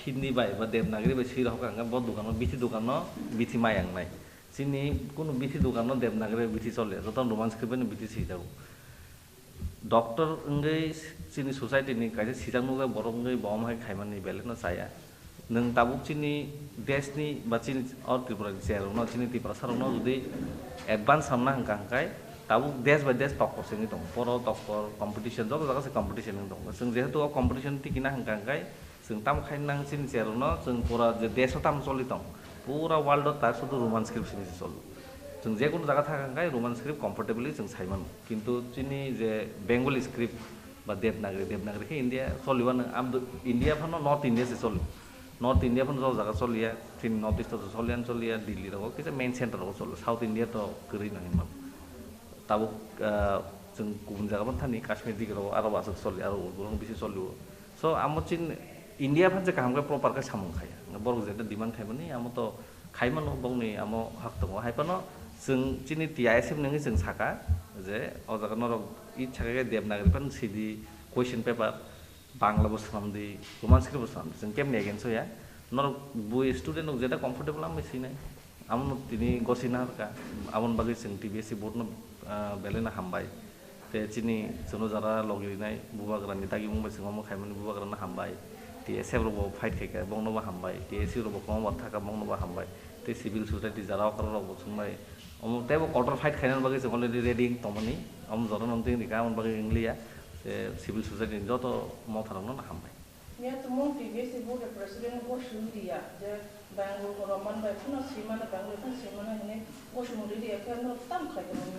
हिन्दी बाय बा देबनागरि बाय सिरा हका हंगे ब दुकानो बिथि दुकानो बिथि मायांगनाय सिनि कुनु बिथि दुकानो देबनागरि बिथि चले जतन रोमान स्क्रिप्ट बिथि सिजागो डॉक्टर अंगै चिनि सोसाइटी नि कायसे सिजांनुगा बरंगै बमहाय खायमाननि बेलेनो जाया नों ताबुक चिनि देशनि बा चिनि और त्रिपुरा जेरावनो चिनि त्रिपुरा सारावनो जुदि एडभान्स सामना हंखाय তাবুক দেশ বাই দেশ তক্কর সিংনি দं बर' তক্কর কম্পিটিশন যত জায়গায় কম্পিটিশন दं जों যেহেতু কম্পিটিশন টিকিনা হাंखांखाय जों ताम खायनां सिनि सेरावनो जों पुरा जे देशआव ताम चलि दं पुरा वर्ल्डआव ता शुद्ध रोमान स्क्रिप्ट सिनि चलो जों जेकुनु जायगा थाखांखाय रोमान स्क्रिप्ट कम्फर्टेबली जों सायमान किन्तु जोंनि जे बेंगली स्क्रिप्ट बा देबनागरी इन्डिया चलिबानो इन्डिया फानो नर्थ इन्डिया से चलो नर्थ इन्डिया फानो जो जायगा चलिया जोंनि नर्थ इस्टआव चलियानो चलिया दिल्लीआव किसे मेन सेन्टाराव चलो साउथ इन्डिया तो गरै नङिमोन ताबुक जों गुबुन जायगाफोर थानि काश्मीर दिगराव आरो बासो चलि आरो गुबुन बिसि चलियो सो आमो चिन इन्डिया फान जे कामखौ प्रपार का सामखाया बर' जेदा डिमान्ड खायमानि आमो तो खायमानो बंनि आमो हक दङ हायपानो जों चिनि टिआइएसएम नङि जों साका जे अजागा नरक इ साका देबनागरी फान सिदि question paper Bangla बसनामदि Roman script बसनाम जों केमनि एगेन्स्ट होया नरक बुय स्टुडेन्ट जेदा कम्फर्टेबल आम सिनाय आमनो तिनि गसिना हरका आमन बागै जों टिबिएससि बोर्डनो बेलेना हामबाय ते चिनि जोनो जारा लगिनाय बुबाग्रानि दागि बुंबाय जों खायमानि बुबाग्राना हामबाय টিএসএ রব ফাইট খাইকা বংনবা হামবাই টিএসসি রব কমবা থাকা বংনবা হামবাই তে সিভিল সোসাইটি যারা অকার রব সুমাই অম তেব কর্টার ফাইট খাইনার বাকি जों অলরেডি রেডি তমনি অম জরা নন্তি নিকা আমন বাকি ইংলিয়া যে সিভিল সোসাইটি যত মথারনো না হামবাই নিয়া তুমো টিভিএসসি বোর্ড প্রেসিডেন্ট বো শুন্দিয়া যে বেঙ্গল রমান বাই ফুনা সিমানা বেঙ্গল ফুনা সিমানা হনে বো শুন্দি এখানে তাম খাইদोंमोन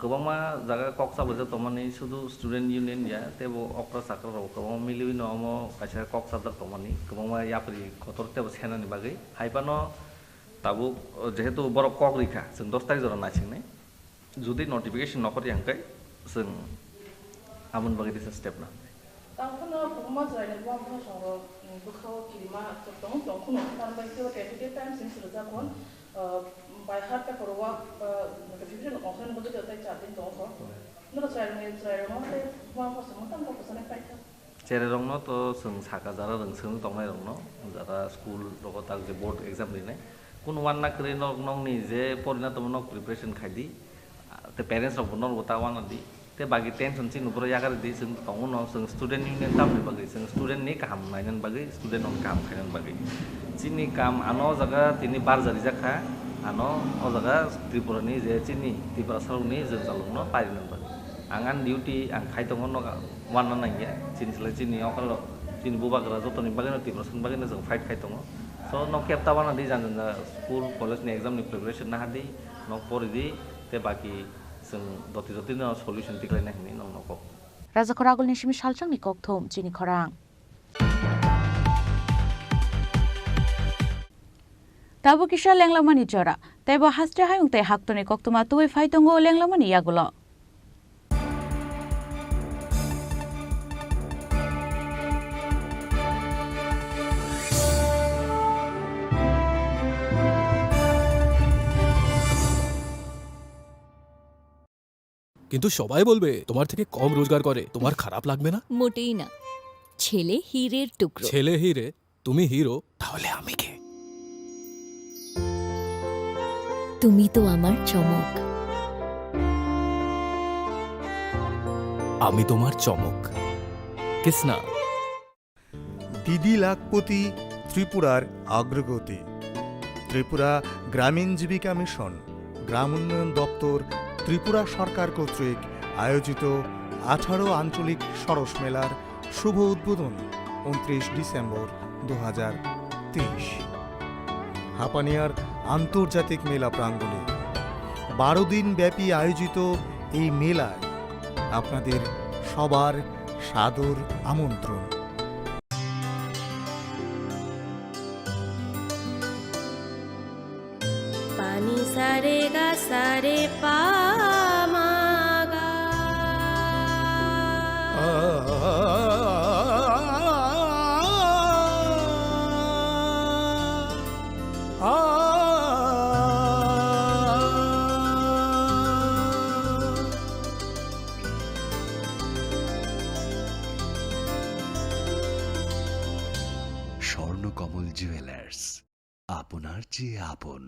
गोबांमा जागा कक्साबो जे तमानि शुधु स्टुडेन्ट युनियन या तेबो अक्रा साकराव गोबां मिलिबि नमो कायसा कक्सादार तमानि गोबांमा यापरि खतर तेबो सेनानि बागै हायबानो ताबु जेहेतु बर' कक रिखा जों 10 तारिख जरा नासिंनाय जुदि नटिफिकेशन नकरि हांखाय जों आमोन बागै दिस स्टेप ना तांखोनो बुमा जायने बुमा संग बुखाव किमा दं दंखोनो तारबाय जो टेटिके टाइम सिं सुरजाखोन by heart ka porwa notification often bodo jata chatin dong ko no trai no te ma ko samutan ko sana paita chere rongno to जों साका जारा रोंसों दंनाय रंनो जारा स्कुल रगता जे board exam दिनै कुन वान ना करे नंगनि जे परिणाम तमनो प्रिपरेशन खायदि ते parents रब नर बता वाना दि ते बागि टेंशन सिन नुब्रो यागार दि जों तंगनो जों स्टूडेंट युनियन तामनि बागै जों स्टूडेंट नि काम नायनन बागै स्टूडेंट अन काम खायनन बागै चिनि काम आनो जागा तिनि बार जारि जाखा आनो अजागा त्रिपुरानि जे चिनि त्रिपुरा सारनि जों जालुनो पारिनन बागै आंगान डिउटी आं खायदोंमोन वाना नायया चिनि सलाय चिनि अकल चिनि बुबाग्रा जतनि बागैनो त्रिपुरा सन बागैनो जों फाइट खायदों सो न केपता वाना दि जान स्कुल कलेज नि एग्जाम नि प्रिपरेशन ना हादि न परिदि ते बाकी जों दति दतिनो सल्युशन तिक्लायना हनि न नको राजाखर आगलनि सिमि सालचांनि ककथम चिनि खरां ताबु किसा लेंलामानि जरा तेबो हास्टे हायुंते हाक्तनि कक्तमा तुइ फाइतंगो लेंलामानि यागुलो কিন্তু সবাই বলবে তোমার থেকে কম রোজগার করে তোমার খারাপ লাগবে না মোটেই না ছেলে হীরের টুকরো ছেলে হিরে তুমি হিরো তাহলে আমি কে তুমি তো আমার চমক আমি তোমার চমক কিসনা দিদি লাখপতি ত্রিপুরার অগ্রগতি ত্রিপুরা গ্রামীণ জীবিকা মিশন গ্রাম উন্নয়ন দপ্তর ত্রিপুরা সরকার কর্তৃক আয়োজিত 18 আঞ্চলিক সরস মেলার শুভ উদ্বোধন 29 ডিসেম্বর 2023 হাপানিয়ার আন্তর্জাতিক মেলা প্রাঙ্গণে 12 দিন ব্যাপী আয়োজিত এই মেলায় আপনাদের সবার সাদর আমন্ত্রণ পানি সারে গা সারে পা মাগা স্বর্ণকমল জুয়েলার্স আপনার চেয়ে আপন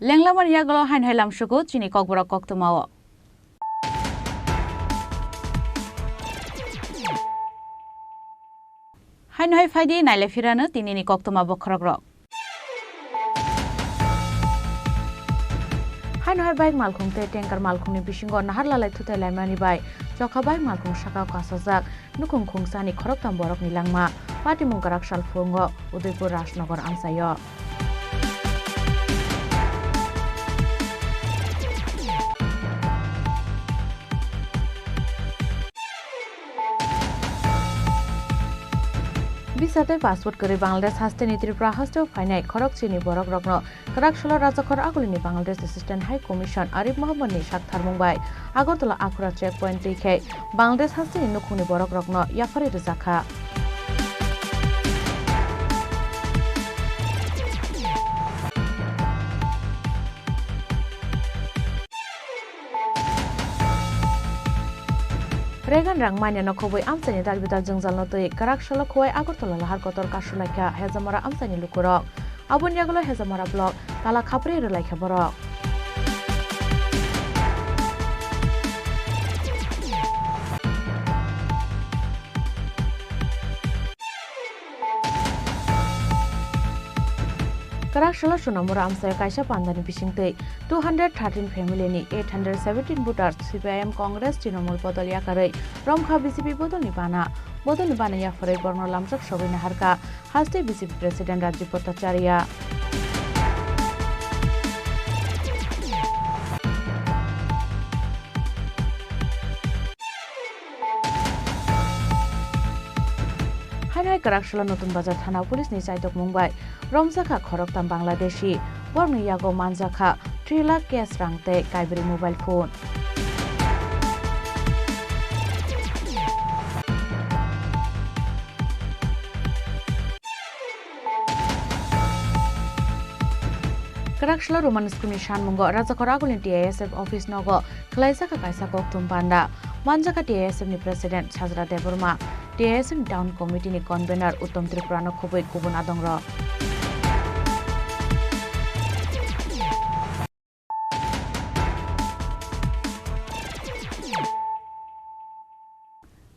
লেংলামার ইয়াগল হাইন হাইলাম সুকু চিনি ককবরা কক্তমাও হাইন হাই ফাইদি নাইলে ফিরানো তিনিনি কক্তমা বখরগ্রক হাইন হাই বাইক মালখুংতে ট্যাঙ্কার মালখুংনি বিসিঙ্গ নাহারলালাই থুতে লাইমানি বাই জখা বাইক মালখুং সাকাও কাসাজাক নুখুং খুংসানি খরকতাম বরক নিলাংमा पार्टी मुंगाराक सालफुंग उदयपुर राजनगर आमसाय बिसाते पासपोर्ट करे बांग्लादेश हास्ते नीतिर प्राहस्ते फाइनाय खरक चिनी बरक रग्न कराकसला राजाखर आगुलिनी Bangladesh assistant high commission Arif Mohammad नि साक्थार मुंबाई आगरतला आखुरा चेक पॉइंट देखै बांग्लादेश हास्ते नुखुनि बरक रग्न याफारि रजाखा रेगान रांगमान्य नखबै आमसानि दालबिदाल जोंजाल नतै काराकसला खोय आगरतला लाहार कतर कासुलाइखा हेजामारा आमसानि लुकुरक आबुनियागलो हेजामारा ब्लक ताला खाप्रे रलाइखा बरक Karakshila Shunamura Amsaya Kaisha Pandani Pishingtei 213 family ni 817 voters CPIM Congress Trinamool Bodol Yakarei Romkha BCP Bodol Nibana Yafarei Borno Lamsak Shobina Harka Haste BCP President Rajiv Bhattacharya Hanai Karakshila Notun Bazar Thana Police ni Saitok Mumbai Romsakha Khoroktam Bangladeshi Borni Yago Manjakha 3 lakh cash rangte Kaibri mobile phone Karakshila Roman Skuni Shanmungo Rajakoragulin TISF office nogo Klaisaka Kaisa Koktum Panda Manjaka TISF ni President Chazra Deburma TISF Town Committee ni Convener Uttom Tripurano Khoboi Kubun Adongro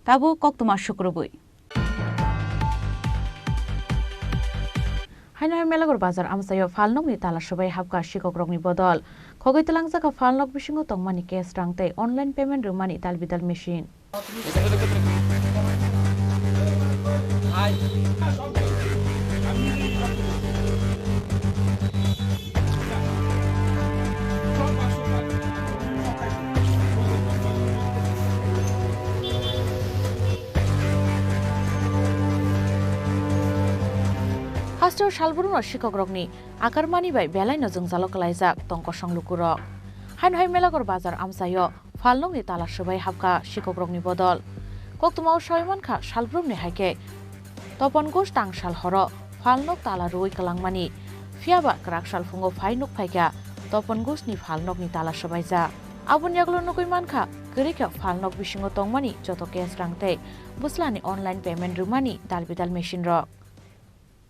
Tabu Koktuma Shukrubui Hainai Melagor Bazar Amsayo Falnok ni Tala Shobai Habka Shikogrok ni Bodol Khogoi Talangzaka Falnok Bishingo Tongmani Case Rangte online payment rumani Talbidal machine Hastor Shalburun Shikogrogni Akarmani by Belai Nozung Zalokalaizak Tonko Songlukurok Hanhai Melagor Bazar Amsayo Falnok ni Tala Shobai Habka Shikogrogni Bodol Koktumau Shoimanka Shalbrum ni Haike Topon Gosh Tang Shal Horo Falnok Tala Rui Kalangmani Fiaba Krak Shalfungo Fainuk Paika Topon Gosh ni Falnok ni Tala Shobaiza Abun Yaglo Nukuimanka Gerika Falnok Bishingo Tongmani Joto Case Rangte Buslani online payment rumani Dalbidal machine rock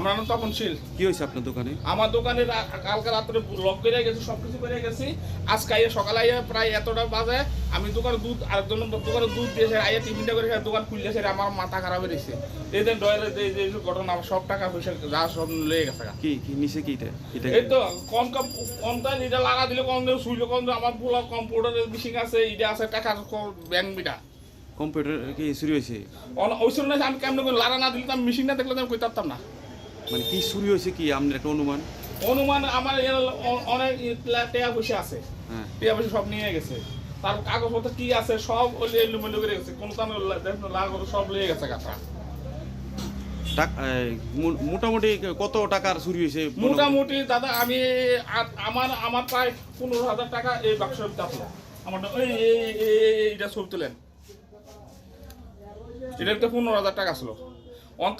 আমরা তপনশীল কি হইছে আপনার দোকানে আমার দোকানে কালকে রাতে lock করে গেছি সবকিছু করে গেছি আজকে আইয়া সকালে আইয়া প্রায় এতটা বাজে আমি দোকানে দুধ আরেকজন দোকানে দুধ দিয়েছে আইয়া টিফিনটা করে দোকান খুললেছে আমার মাথা খারাপ হয়ে গেছে এই যে ডয়ের যে ঘটনা আমার সব টাকা পয়সা যা সব লেগে গেছে কি কি নিচে কি এটা এই তো কমটা এটা লাগা দিলে কম দেব সুইলে কম আমার পুরো কম্পিউটারের মেশিন আছে এটা আছে টাকা ব্যাংক বিটা কম্পিউটার কি চুরি হইছে ওইসব না আমি কেমন করে লাগা না দিলে আমি মেশিন না দেখলে আমি কই পারতাম না মানে কি চুরি হয়েছে কি আপনার একটা অনুমান আমার অনেক টাকা পয়সা আছে টাকা পয়সা সব নিয়ে গেছে তার কাগজপত্র কি আছে সব এলোমেলো করে গেছে কোন কারণে লাগলো সব নিয়ে গেছে কাটা মোটামুটি কত টাকার চুরি হয়েছে মোটামুটি দাদা আমি আমার প্রায় 15,000 টাকা এই বাক্সের ভিতরে আমার এইটা সব তুলেন এটা 15,000 টাকা ছিল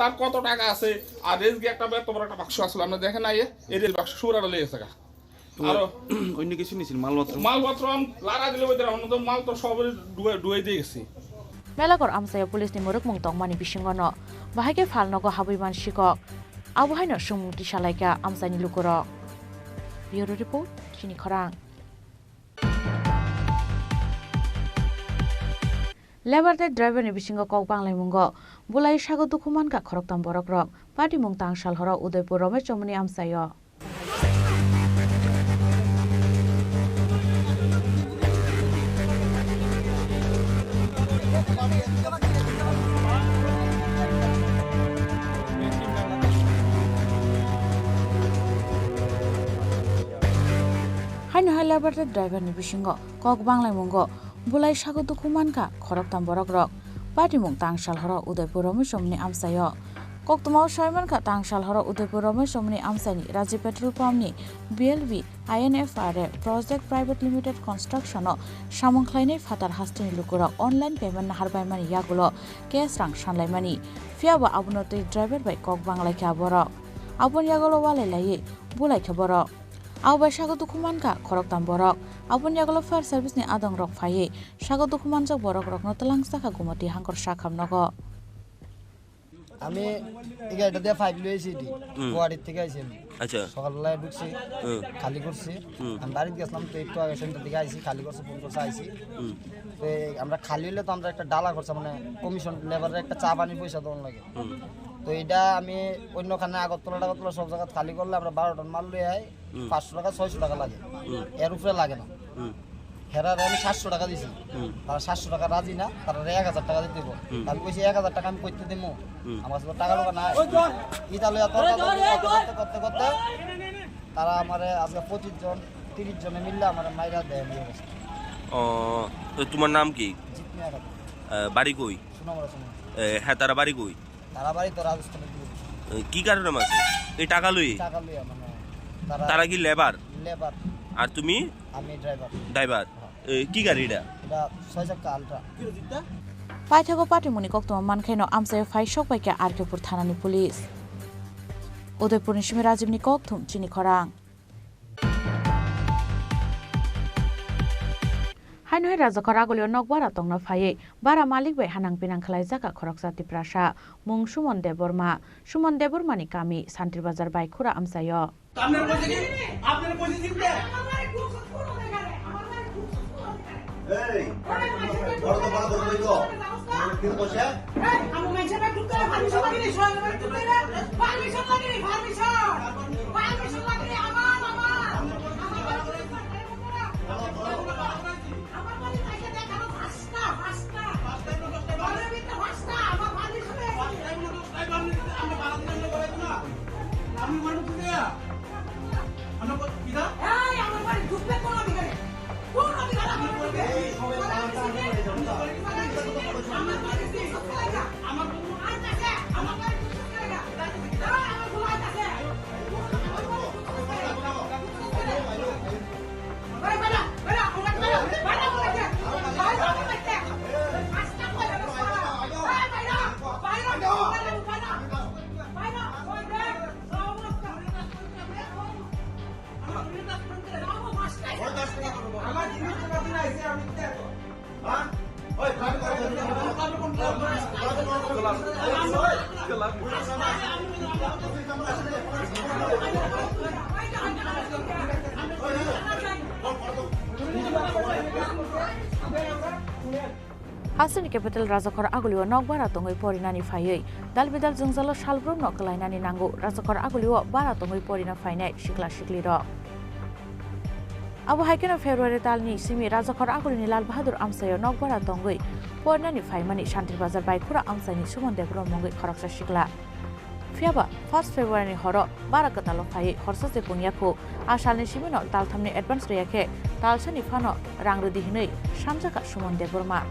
তার কত টাকা আছে আর রেজগে একটা এত বড় একটা বাক্স আসলো আপনি দেখেন না এই রেল বাক্স সুরাটা লেগে গেছে আর অন্য কিছু নিছিল মালপত্র লারা দিলে অন্য তো মাল তো সব ডুয়ে দিয়ে গেছে Melagor Amsayo Police ni Muruk Mung Tongmani Bishingono Bahage Falnogo Habuiman Shikok Abuhaino Shumti Shalaika Amsani Lukurok Bureau Report Chini Khorang Lebar the driver ni bisingo kok banglai mungo bulai sago dukuman ka khoroktam borok rok party mung tangshal hora Udaipur Ramesh Chomni amsayo Haino Lebar the driver ni bisingo kok banglai mungo bulai sago dukuman ka khoroktam borok rok party mung tangshal hora Udaipur Ramesh Chomni amsayo Koktumau Shaiman ka tangshal hora Udaipur Ramesh Chomni amsani Raji Petrol Pump ni BLV INFR Project Private Limited Construction o samongkhlainai fatar hastini lukura online payment na harbai mani yagulo cash rang shanlai mani fiaba abunoti driver by kok banglai kha borok abun yagulo walai lai bulai kha borok Awa sago dukuman ka khoroktam borok abun yagolo fire service ni adong rok phaye sago dukuman jak borok rok no telangsa ka gumati hangkor sakham nogo আমি এগারোটা দিয়ে 5 লইছি গুয়াহাটি থেকে আইছি আচ্ছা সকালবেলায় ঢুকছি খালি করছি আমি বাড়িতে গেছিলাম তো একটু আগে সেন্টার থেকে আইছি খালি করছি ফোন করছে আইছি তো আমরা খালি হলে তো আমরা একটা ডালা করছে মানে কমিশন লেবারের একটা চা পানি পয়সা দেওয়ার লাগে তো এটা আমি অন্যখানে আগরতলা সব জায়গা খালি করলে আমরা 12 টন মাল লই আই 500 টাকা 600 টাকা লাগে এর উপরে লাগে না হেরার আমি 700 টাকা দিছি তারা 700 টাকা রাজি না তারা 1000 টাকা দিতে হবে আমি কইছি 1000 টাকা আমি কইতে দেবো আমার কাছে টাকা লোক না ইতালে করতে করতে তারা আমারে আজকে 25 জন 30 জনে মিললে আমার মাইরা দেয় নিয়ে গেছে ও তো তোমার নাম কি বাড়ি কই হ্যাঁ তারা বাড়ি কই তারা বাড়ি তো রাজস্থানে কি কারণে মাসে এই টাকা লই মানে তারা কি লেবার আর তুমি আমি ড্রাইভার কি গাড়ি এটা 6 চাকা আলট্রা পাইথাগো পাটিমুনি কক্তম মানখাইনো আমসায় ফাইশক বাইকে আরকেপুর থানানি পুলিশ উদয়পুর নিশমি রাজীবনি কক্তম চিনি খরাং হাইনহै রাজকর আগলিও নকবারা তংনা ফায়ে বারা মালিক বাই হানাং পিনাং খালাই জাকা খরক জাতি প্রাসা মুং সুমন দেববর্মানি কামি শান্তির বাজার বাই খুরা আমসায় আপনার কইছে দিতে এই বড় তো বড় ধরে তো কি কইছে এই আমি মাইছে না ঢুকতে পারমিশন লাগি সবাই ঢুকতে না পারমিশন লাগি আমার Hasani capital Razakor Agulio Nogbara Tongoi Porinani Faye, Dalbidal Zungzalo Shalbrum Nokalainani Nango, Razakor Agulio, Baratongoi Porina Fine, Shikla Shiklido. Abu Haikino February Talni, Simi Razakor Agulini Lal Bahadur Amsayo Nogbara Tongoi, Porinani Faimani Shanti Bazar by Kura Amsani Sumon de Gromongi Koroksa Shikla. Fiaba, 1st February Horo, Barakatalo Faye, Horses de Punyako, Ashalni Shimino, Taltamni Advance Reake, Talsani Fano, Rangrudi Hinui, Shamjaka Sumon de Burma.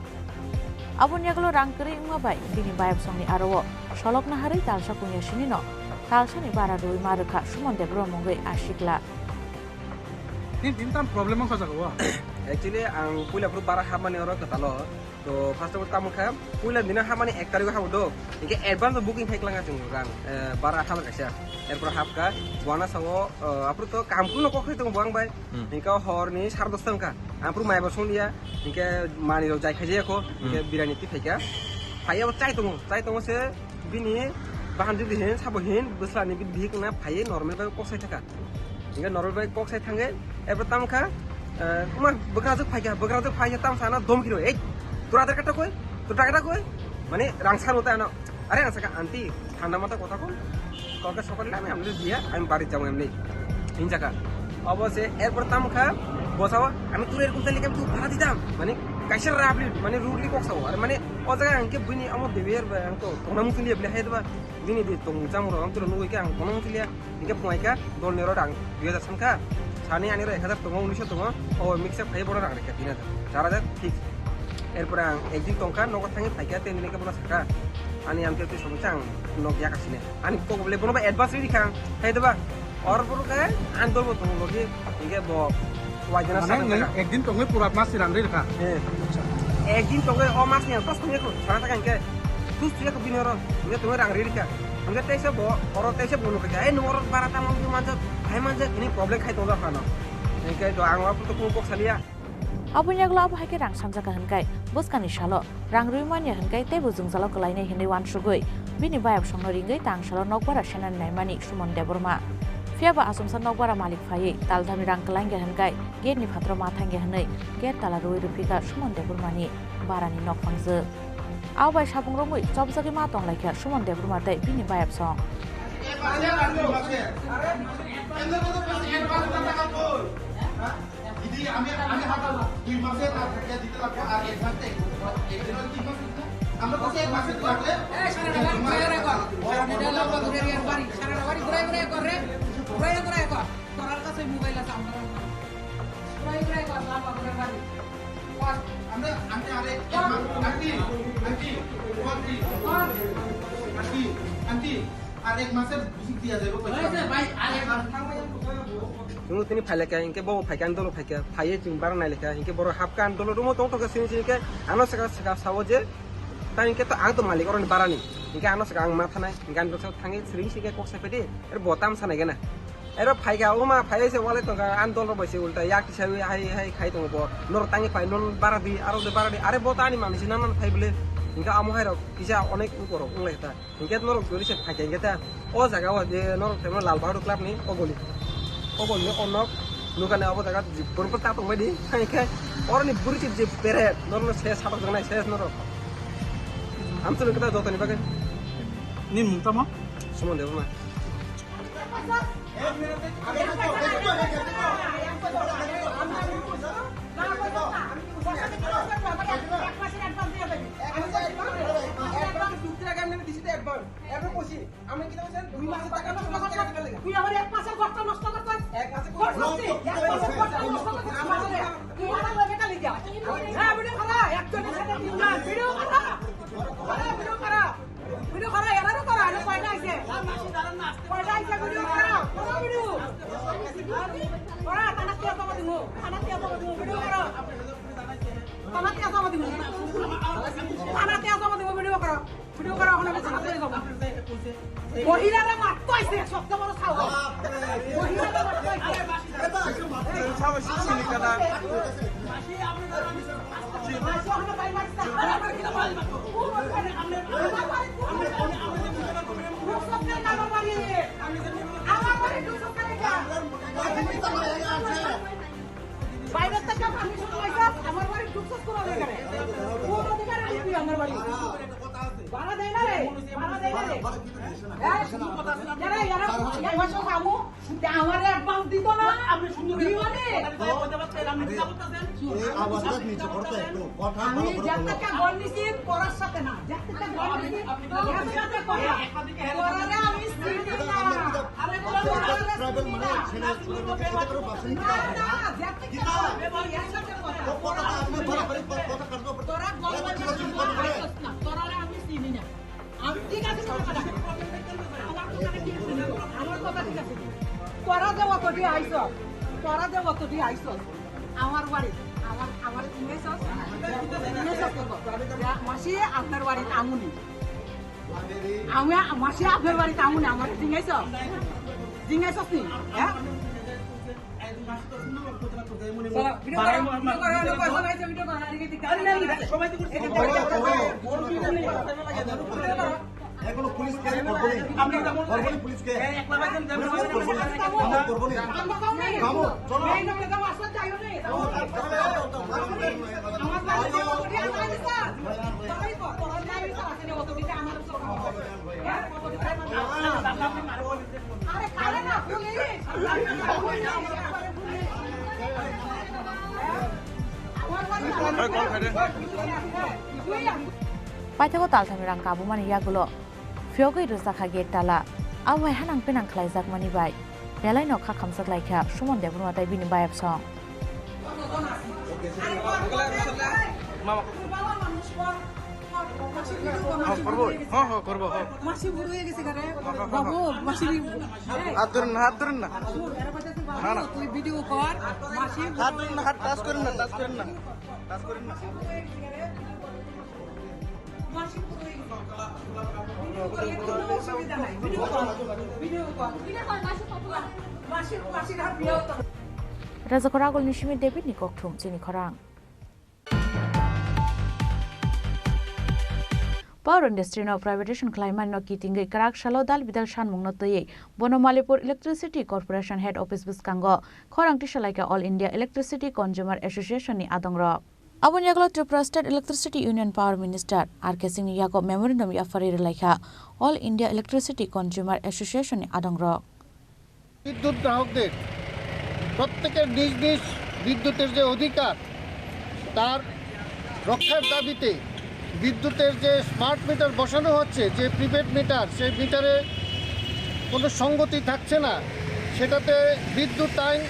Abun yaglo rangkeri ngabai bini bayab songni arawo sholok nahari talsa punya shinino talsa ni bara doi maruka sumon debro mongai ashikla tin tam problem ko jago actually ang pula pro bara hamani oro katalo to first of all tam kham pula dina hamani 1 tarik ha do inge advance booking thaklanga chung rang bara khala kaisa erpor hapka bona sango apru to kam kuno kokhi to bang bai inka horni 10:30 ka apru mai basong dia inke mani ro jai khaje ko inke birani ti thaika phaya chai tongo se bini bahan judi hen sabo hen buslani bi dhik na phaye normal ba ko sai thaka ইনকে নরল বাই কক সাই থাঙ্গে এরপর তামখা মা বকরাজক ফাইকা তাম সানা দমকি রই এই তোর আধার কার্ডটা কই তোর টাকাটা কই মানে রাংসার মতো আনো আরে রাংসা আন্টি ঠান্ডা মাথা কথা কম কালকে সকালে আমি আমলে দিয়া আমি বাড়ি যাবো এমনি তিন জায়গা অবশ্যই এরপর তামখা বসাও আমি তোর এরকম তাহলে আমি তোর ভাড়া দিতাম মানে কাইসার রাবলি মানে রুডলি কক্সাও আর মানে ও জায়গায় আঙ্কে বুনি আমার দেবের তো তোমরা মুখে লিয়ে বলে হাই দেবা দিনে দি তোম জামুর আম তোর নুইকে আং কোনো মুখে লিয়া ইনকে পয়কা দল নেরো ডাং 2000 সানকা সানি আনি 1000 তোমা 1900 তোমা ও মিক্সআপ খাই বড় রাখ রেখে 3000 4000 ঠিক এরপর আং একদিন টঙ্কা নগদ থাকি ফাইকা তেন দিনকে বলা সাকা আনি আমকে তুই সমস্যা আং নগিয়া কাছিনে আনি তো বলে বনবা অ্যাডভান্স রেডি খাং হাই দেবা और बरो का आंदोल बो तुम लोग इनके बो वाजना सारा एक दिन तो मैं पूरा मास सिलांडर रखा एक दिन तो ओ मास ने तो सुने को सारा तक इनके तू सुने को बिन रो ये तुम्हें रंग रेडी का हमके तैसे बो और तैसे बोलो के ए नोर बाराता मन मांजो हाय मांजो इनी प्रॉब्लम खाइ तो खाना इनके तो आंगवा तो को सालिया Abunya glab hai ke rang samja ka hankai boskani shalo rang ruimani hankai te bujung jalo kalainai hindai wan sugoi bini bayab songno ringai tang shalo nokbara senan naimani Sumon Deborma Fiaba asumsan nokbara malik phai taldhami rang kalainge hankai gate ni phatro ma thange hanai gate tala roi rupika Sumon Debormani barani nok phangje awbai sabung romui chobjagi ma tong laikha Sumon Deborma dai bini bayab song Jadi আমি হাতাল 2 মাসে টাকা দিতে লাগবে আর এক মাসে একদিনের 3 মাস আমরা কত এক মাসে লাগলে এই সারা টাকা ঘুরে রাখো সারা টাকা লাগবে ঘুরে রিয়ার বাড়ি সারা টাকা বাড়ি ঘুরে করে ঘুরে কর তোর কাছে মোবাইল আছে আমরা ঘুরে কর লাভ করে বাড়ি আমরা আরে আন্টি আর এক মাসের বুঝি দিয়া যাবে পয়সা ভাই আর এক মাস Tunggu tini file ka inke bawa file kan dolo file file jeng barang naik ka inke baru hap kan dolo rumah tong tong kesini sini ke ano sekarang sawoje tapi inke to ang to malik orang barani inke ano sekarang mata naik inke ando sekarang tangi sering sih ke kok sepedi botam sana gana file ka uma file se wallet to an dolo besi ulta yak ti sawi hai khai tong bo nor tangi file non baradi aro de baradi are botani manisi nanan file bele inke amu hai rok kisa onek upor unglai ta inke nor gori se file inke ta o jaga o de nor temo lal baru club ni o goli o boleh onok nukan apa tak ada berapa tatung bedi kayak orang ini buri cip peret normal saya sabar dengan saya normal am tuh kita jauh tani pakai ini muntah mah semua deh mah মহিলারা মারতো আইছে সবচেয়ে বড় সাহস মহিলারা মারতো আইছে সাহস ছিল কাদা বাইরে থেকে আমি শুনে পয়সা আমার বাড়ি ঢুকছস কোন অধিকারে কোন অধিকারে ঢুকবি আমার বাড়ি ভাড়া দেয় না রে ভাড়া দেয় না রে এই মাসে কামু আমার অ্যাডভান্স দিত না আপনি সুন্দর দিওয়ানে এই আওয়াজটা নিচে করতে একটু কথা বলো আমি যাত্রাকে গল নিছি পড়ার সাথে না যাত্রাকে গল নিছি এর সাথে কথা পড়ারে আমি চিনি না আরে ট্রাইবাল মানে ছেলে এটা করে বাসন না যাত্রাকে এর সাথে কথা আপনি বরাবরই কথা করতে তোরা গল বাজছিস না তোরারে আমি চিনি না আমি ঠিক আছে আমার কথা ঠিক আছে তোরা যে অতটি আইছ আমার বাড়ি আমার মাসি আপনার বাড়িতে আমুনি আমি মাসি আপনার বাড়িতে আমুনি আমার জিঙ্গাইছ জিঙ্গাইছস নি হ্যাঁ এখনো পুলিশকে করবো নি আমরা করবো নি পুলিশকে একলা বাইজন আমরা করবো নি কামো চলো এই লোকে দাও আসলে যাইও নি আমার বাড়ি তো তোরা যাই তো আসলে অত দিতে আমার আরে কারে না police Paithago talthami rang kabu mani yagulo fiogoi ruzakha gate tala awai hanang penang khlaijak mani bai belai no kha khamsak laikha sumon debru matai bini bayap song করবো মাসি বুড়ো হয়ে গেছে ঘরে বাবু মাসি হাত ধরেন না না না ভিডিও কর মাসি হাত ধরেন না হাত টাচ করেন না মাসি বুড়ো হয়ে গেছে ভিডিও কর মাসি হাত video Razakoragol nishimi David ni kokthum chini khorang Power industry no privatization climate no kitingai karak shalo dal bidal shan mungno toye Bonomalipur Electricity Corporation Head Office biskango khorang tisalaika All India Electricity Consumer Association ni adongro Abon yaglo Tripura State Electricity Union Power Minister R.K. Singh ni yago memorandum ya farir laikha All India Electricity Consumer Association ni adongro বিদ্যুৎ গ্রাহকদের প্রত্যেকের নিজ নিজ বিদ্যুতের যে অধিকার তার রক্ষার দাবিতে বিদ্যুতের যে স্মার্ট মিটার বসানো হচ্ছে যে প্রিপেড মিটার সেই মিটারে কোনো সঙ্গতি থাকছে না সেটাতে বিদ্যুৎ আইন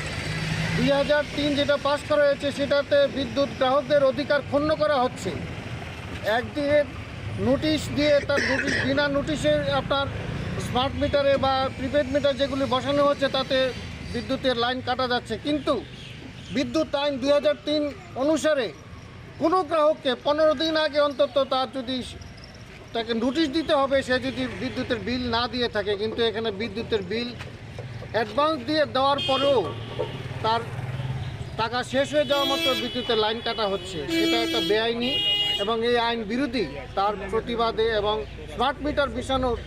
2003 যেটা পাস করা হয়েছে সেটাতে বিদ্যুৎ গ্রাহকদের অধিকার ক্ষুণ্ণ করা হচ্ছে একদিকে নোটিশ দিয়ে তার নোটিশ বিনা নোটিশে আপনার স্মার্ট মিটারে বা প্রিপেড মিটার যেগুলি বসানো হচ্ছে তাতে বিদ্যুতের লাইন কাটা যাচ্ছে কিন্তু বিদ্যুৎ আইন 2003 অনুসারে কোনো গ্রাহককে 15 দিন আগে অন্তত তার যদি তাকে নোটিশ দিতে হবে সে যদি বিদ্যুতের বিল না দিয়ে থাকে কিন্তু এখানে বিদ্যুতের বিল অ্যাডভান্স দিয়ে দেওয়ার পরেও তার টাকা শেষ হয়ে যাওয়া মাত্র বিদ্যুতের লাইন কাটা হচ্ছে সেটা একটা বেআইনি এবং এই আইন বিরোধী তার প্রতিবাদে এবং স্মার্ট মিটার বসানোর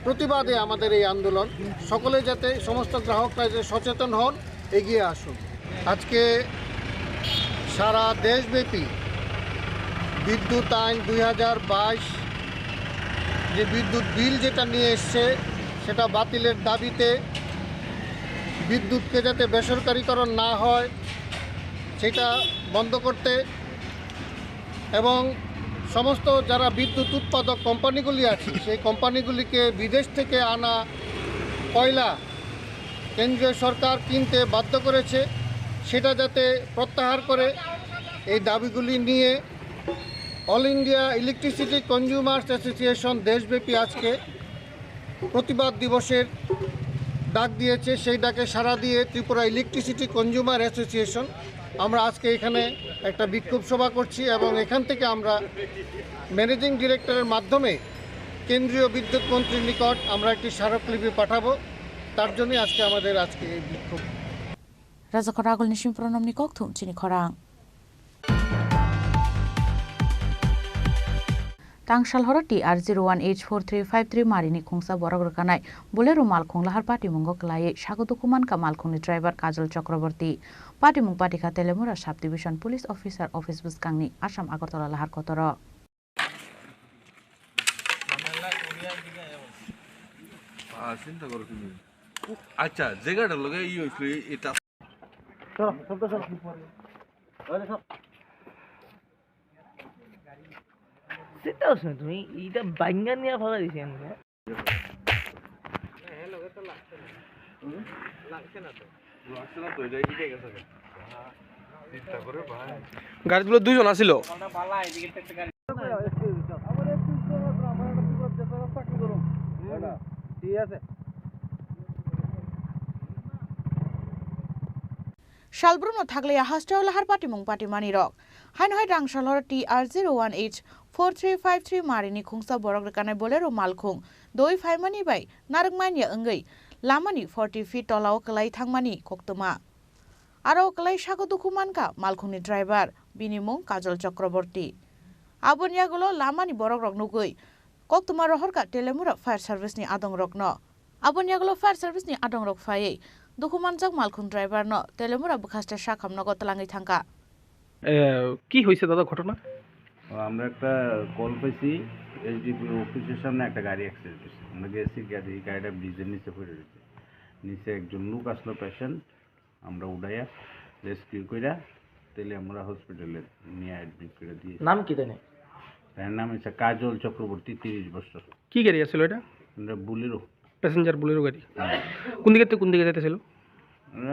প্রতিবাদে আমাদের এই আন্দোলন সকলে যাতে সমস্ত গ্রাহকরা যে সচেতন হন এগিয়ে আসুন আজকে সারা দেশব্যাপী বিদ্যুৎ আইন 2022 যে বিদ্যুৎ বিল যেটা নিয়ে এসছে সেটা বাতিলের দাবিতে বিদ্যুৎকে যাতে বেসরকারীকরণ না হয় সেটা বন্ধ করতে এবং সমস্ত যারা বিদ্যুৎ উৎপাদক কোম্পানিগুলি আছে সেই কোম্পানিগুলিকে বিদেশ থেকে আনা কয়লা কেন্দ্রীয় সরকার কিনতে বাধ্য করেছে সেটা যাতে প্রত্যাহার করে এই দাবিগুলি নিয়ে all India electricity consumers association দেশব্যাপী আজকে প্রতিবাদ দিবসের ডাক দিয়েছে সেই ডাকে সাড়া দিয়ে ত্রিপুরা ইলেকট্রিসিটি কনজিউমার অ্যাসোসিয়েশন আমরা আজকে এখানে একটা বিক্ষোভ সভা করছি এবং এখান থেকে আমরা ম্যানেজিং ডিরেক্টরের মাধ্যমে কেন্দ্রীয় বিদ্যুৎ মন্ত্রীর নিকট আমরা একটি স্মারকলিপি পাঠাবো তার জন্যই আজকে আমাদের এই বিক্ষোভ Razakoragol nishimi pronom ni kokthum chini khorang Tangshal horoti R01H4353 marini khungsa borok rakanai bolero malkhung lahar party mungo klai shagodukuman ka malkhungni driver Kajal Chakraborty party mung party kha Telemura sub division police officer office buskangni Assam Agartala lahar kotoro চিন্তা করো তুমি আচ্ছা জায়গাটার লগে ই হইছিল এটা চলো চলো চলো আরে সব চিন্তা করছো তুমি এইটা বাঙ্গা নিয়ে ভালো দিছি আমরা গাড়িগুলো দুইজন আছিল ঠিক আছে Shalbruno thagle hastau lahar party mung party mani rok hain hoi rang shalhor TR01H4353 marini khungsa borok rekanai bolero malkhung doi phaimani bai naragmania angai lamani 40 feet tolao kalai thangmani koktoma aro kalai shagodukuman ka malkhungni driver binimung Kajal Chakraborty aboniagulo lamani borok rok nugui kok tuma rohor ka telemura fire service ni adong rokno abon yaglo fire service ni adong rok faye dokuman jak malkhun driver no telemura bukhaste shakham no gotlangi thangka কি হয়েছে দাদা ঘটনা? আমরা একটা call পেয়েছি SDP অফিসের সামনে একটা গাড়ি অ্যাক্সিডেন্ট হয়েছে। আমরা গেছি, গাড়িটা ব্রিজের নিচে পড়ে রয়েছে। নিচে একজন লোক আসলো পেশেন্ট, আমরা উঠাইয়া রেস্কিউ কইরা তাহলে আমরা হসপিটালে নিয়ে অ্যাডমিট করে দিয়েছি। নাম কি জানে? তার নাম হচ্ছে কাজল চক্রবর্তী, 30 বছর। কি গাড়ি আছিল এটা? বুলেরো, প্যাসেঞ্জার বুলেরো গাড়ি। কোন দিকে থেকে কোন দিকে যাইতেছিল?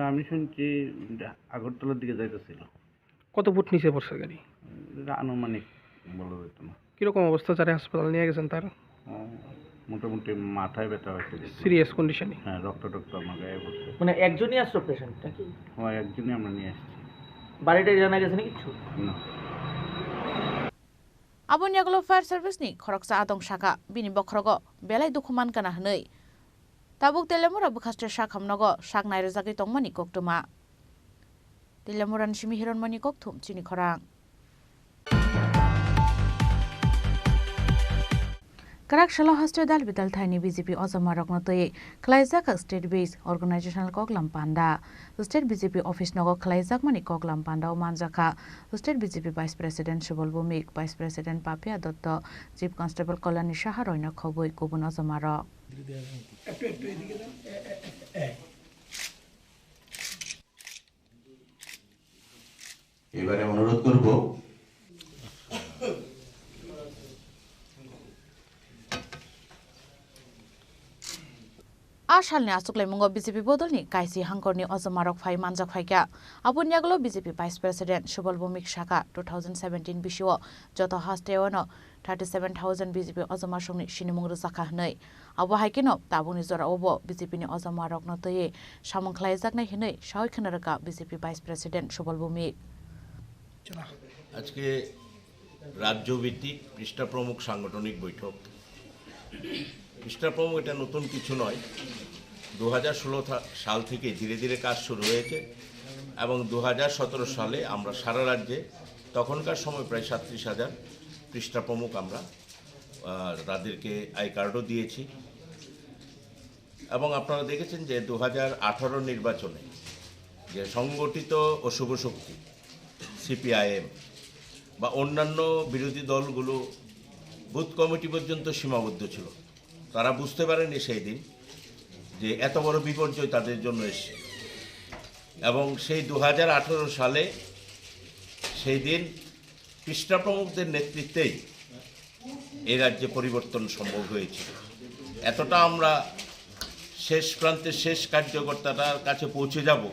আমি শুনছি আগরতলার দিকে যাইতেছিল। কত ফুট নিচে পড়ছে গাড়ি? আনুমানিক বলা যেত না। কিরকম অবস্থা? যারা হাসপাতাল নিয়ে গেছেন তার মোটামুটি মাথায় ব্যথা হয়েছে, সিরিয়াস কন্ডিশনে। হ্যাঁ, রক্ত আমার গায়ে পড়ছে। মানে একজনই আসলো পেশেন্ট নাকি? হ্যাঁ, একজনই আমরা নিয়ে আসছি। বাড়িটা জানা গেছে না কিছু? না। abon yaglo fire service ni khoroksa adong shaka bini bokhrogo belai dokuman kana hnei tabuk telemura bukhaste shakham nogo shak nairo jagi tongmani koktuma telemuran simi hironmani kokthum chini khorang Karak Shala Hostel Dal Vital Thaini BJP Ozama Roknotoi Klaizak State Base Organizational Koglam Panda State BJP Office Nogo Klaizak Mani Koglam Panda Manjaka State BJP Vice President Shubal Bumik Vice President Papia Dotto Chief Constable Kolani Shaharoina Khoboi Kubun Ozama Rok এবারে অনুরোধ করব Ashalni asuklai mungo BJP bodolni kaisi hangkorni ozamarok phai manjak phaikya abun yaglo BJP Vice President Shubal Bumik Shaka 2017 bisio joto hasteono 37,000 BJP ozamar songni sinimung rujaka hnei abo haikino tabuni jora obo BJP ni ozamarok notoye samung khlaijaknai hinei shawai khanaraka BJP Vice President Shubal Bumik আজকে রাজ্যভিত্তিক পৃষ্ঠা প্রমুখ সাংগঠনিক বৈঠক। পৃষ্ঠা প্রমুখ এটা নতুন কিছু নয়, 2016 সাল থেকে ধীরে ধীরে কাজ শুরু হয়েছে এবং 2017 সালে আমরা সারা রাজ্যে তখনকার সময় প্রায় 37,000 পৃষ্ঠা প্রমুখ আমরা তাদেরকে আই কার্ডও দিয়েছি এবং আপনারা দেখেছেন যে 2018 নির্বাচনে যে সংগঠিত ও শুভ শক্তি সিপিআইএম বা অন্যান্য বিরোধী দলগুলো বুথ কমিটি পর্যন্ত সীমাবদ্ধ ছিল। তারা বুঝতে পারেনি সেই দিন যে এত বড় বিপর্যয় তাদের জন্য এসছে এবং সেই 2018 সালে সেই দিন পৃষ্ঠা প্রমুখদের নেতৃত্বেই এই রাজ্যে পরিবর্তন সম্ভব হয়েছিল। এতটা আমরা শেষ প্রান্তের শেষ কার্যকর্তাটার কাছে পৌঁছে যাব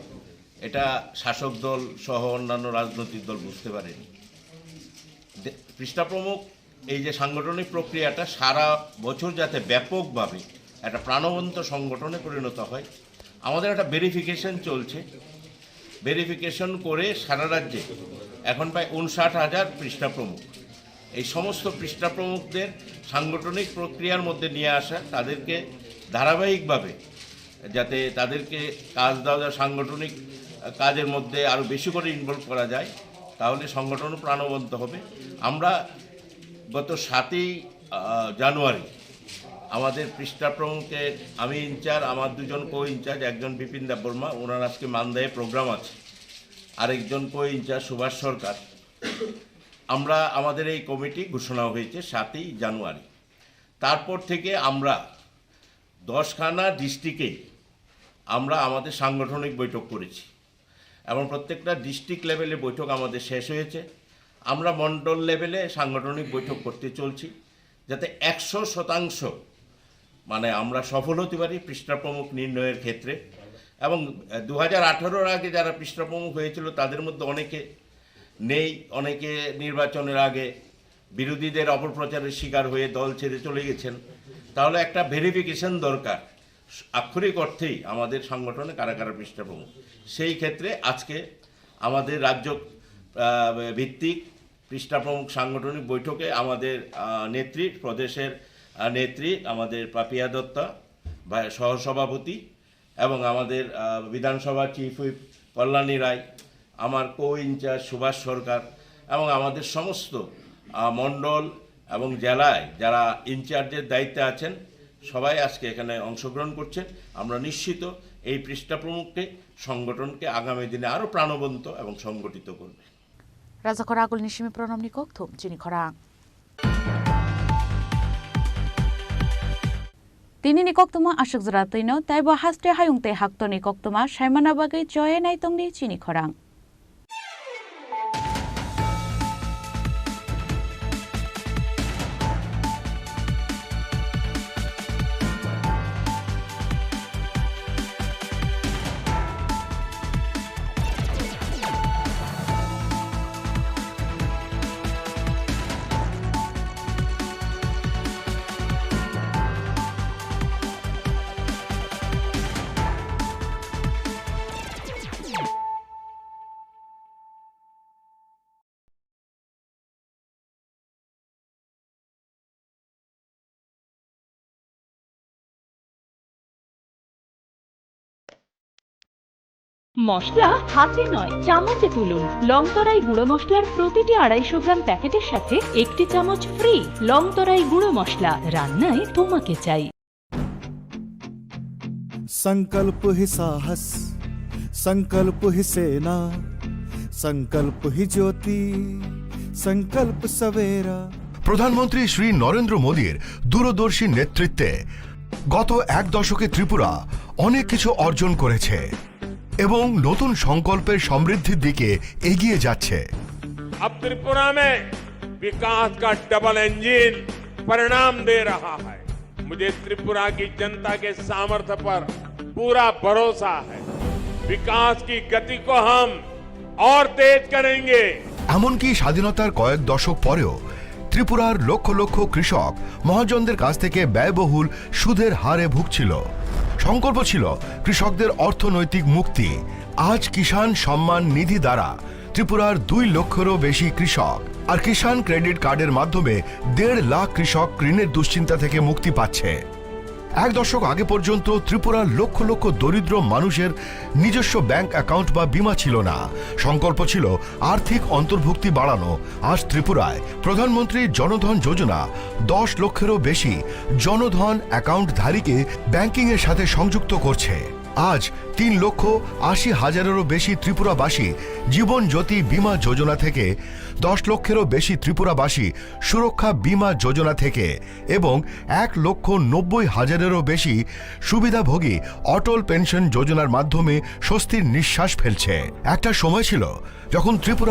এটা শাসক দল সহ অন্যান্য রাজনৈতিক দল বুঝতে পারেনি। পৃষ্ঠা প্রমুখ এই যে সাংগঠনিক প্রক্রিয়াটা সারা বছর যাতে ব্যাপকভাবে একটা প্রাণবন্ত সংগঠনে পরিণত হয়, আমাদের একটা ভেরিফিকেশন চলছে। ভেরিফিকেশন করে সারা রাজ্যে এখন প্রায় 59,000 পৃষ্ঠা প্রমুখ, এই সমস্ত পৃষ্ঠা প্রমুখদের সাংগঠনিক প্রক্রিয়ার মধ্যে নিয়ে আসা, তাদেরকে ধারাবাহিকভাবে যাতে তাদেরকে কাজ দেওয়া যায়, সাংগঠনিক কাজের মধ্যে আরও বেশি করে ইনভলভ করা যায়, তাহলে সংগঠন প্রাণবন্ত হবে। আমরা গত 7ই জানুয়ারি আমাদের পৃষ্ঠা প্রমুখের আমি ইনচার্জ, আমার দুজন কো ইনচার্জ, একজন বিপিন দেববর্মা, ওনার আজকে মানদায়ে প্রোগ্রাম আছে, আরেকজন কো ইনচার্জ সুভাষ সরকার, আমরা আমাদের এই কমিটি ঘোষণা হয়েছে 7ই জানুয়ারি। তারপর থেকে আমরা 10খানা ডিস্ট্রিক্টে আমরা আমাদের সাংগঠনিক বৈঠক করেছি এবং প্রত্যেকটা ডিস্ট্রিক্ট লেভেলে বৈঠক আমাদের শেষ হয়েছে। আমরা মণ্ডল লেভেলে সাংগঠনিক বৈঠক করতে চলছি যাতে 100% মানে আমরা সফল হতে পারি পৃষ্ঠা প্রমুখ নির্ণয়ের ক্ষেত্রে। এবং 2018 আগে যারা পৃষ্ঠা প্রমুখ হয়েছিল তাদের মধ্যে অনেকে নেই, অনেকে নির্বাচনের আগে বিরোধীদের অপপ্রচারের শিকার হয়ে দল ছেড়ে চলে গেছেন। তাহলে একটা ভেরিফিকেশন দরকার আক্ষরিক অর্থেই আমাদের সংগঠনে কারা কারা পৃষ্ঠা প্রমুখ। সেই ক্ষেত্রে আজকে আমাদের রাজ্য ভিত্তিক পৃষ্ঠা প্রমুখ সাংগঠনিক বৈঠকে আমাদের নেত্রী, প্রদেশের নেত্রী আমাদের পাপিয়া দত্তা সহসভাপতি এবং আমাদের বিধানসভা চিফ হুইপ কল্যাণী রায়, আমার কো ইনচার্জ সুভাষ সরকার এবং আমাদের সমস্ত মণ্ডল এবং জেলায় যারা ইনচার্জের দায়িত্বে আছেন সবাই আজকে এখানে অংশগ্রহণ করছেন। আমরা নিশ্চিত এই পৃষ্ঠা প্রমুখকে সংগঠনকে আগামী দিনে আরও প্রাণবন্ত এবং সংগঠিত করবে। রাজাখর আগুল নিশিমি প্রণম নিকক থুম চিনি খরাং তিনি নিকক তুমা আশক জরা তৈন তাইব হাস্তে হায়ুংতে হাক্ত নিকক তুমা সাইমানা বাগৈ জয়ে নাই তংনি চিনি খরাং মশলা হাতে নয় চামচে তুলুন। লংতরাই গুঁড়ো মশলার প্রতিটি 250 গ্রাম প্যাকেটের সাথে 1টি চামচ ফ্রি। লংতরাই গুঁড়ো মশলা, রান্নায় তোমাকে চাই। संकल्प ही साहस, संकल्प ही सेना, संकल्प ही ज्योति, संकल्प सवेरा। প্রধানমন্ত্রী শ্রী নরেন্দ্র মোদীর দূরদর্শী নেতৃত্বে গত 1 দশকে ত্রিপুরা অনেক কিছু অর্জন করেছে এবং নতুন সংকল্পের সমৃদ্ধির দিকে এগিয়ে যাচ্ছে। अब त्रिपुरा में विकास का डबल इंजन परिणाम दे रहा है। मुझे त्रिपुरा की जनता के सामर्थ्य पर पूरा भरोसा है। विकास की गति को हम और तेज करेंगे। এমনকি স্বাধীনতার কয়েক দশক পরেও ত্রিপুরার লক্ষ লক্ষ কৃষক মহাজনদের কাছ থেকে ব্যয়বহুল সুদের হারে ভুগছিল। সংকল্প ছিল কৃষকদের অর্থনৈতিক মুক্তি। আজ কিষাণ সম্মান নিধি দ্বারা ত্রিপুরার 2 লক্ষেরও বেশি কৃষক আর কিষাণ ক্রেডিট কার্ডের মাধ্যমে 1.5 লাখ কৃষক ঋণের দুশ্চিন্তা থেকে মুক্তি পাচ্ছে। 1 দশক আগে পর্যন্ত ত্রিপুরার লক্ষ লক্ষ দরিদ্র মানুষের নিজস্ব ব্যাংক অ্যাকাউন্ট বা বীমা ছিল না। সংকল্প ছিল আর্থিক অন্তর্ভুক্তি বাড়ানো। আজ ত্রিপুরায় প্রধানমন্ত্রী জনধন যোজনা 10 লক্ষেরও বেশি জনধন অ্যাকাউন্টধারীকে ব্যাংকিংয়ের সাথে সংযুক্ত করছে। আজ 3,80,000-এরও বেশি ত্রিপুরাবাসী জীবন জ্যোতি বীমা যোজনা থেকে, 10 লক্ষেরও বেশি ত্রিপুরাবাসী সুরক্ষা বীমা যোজনা থেকে এবং 1,90,000-এরও বেশি সুবিধাভোগী অটল পেনশন যোজনার মাধ্যমে স্বস্তির নিঃশ্বাস ফেলছে। একটা সময় ছিল যখন ত্রিপুরা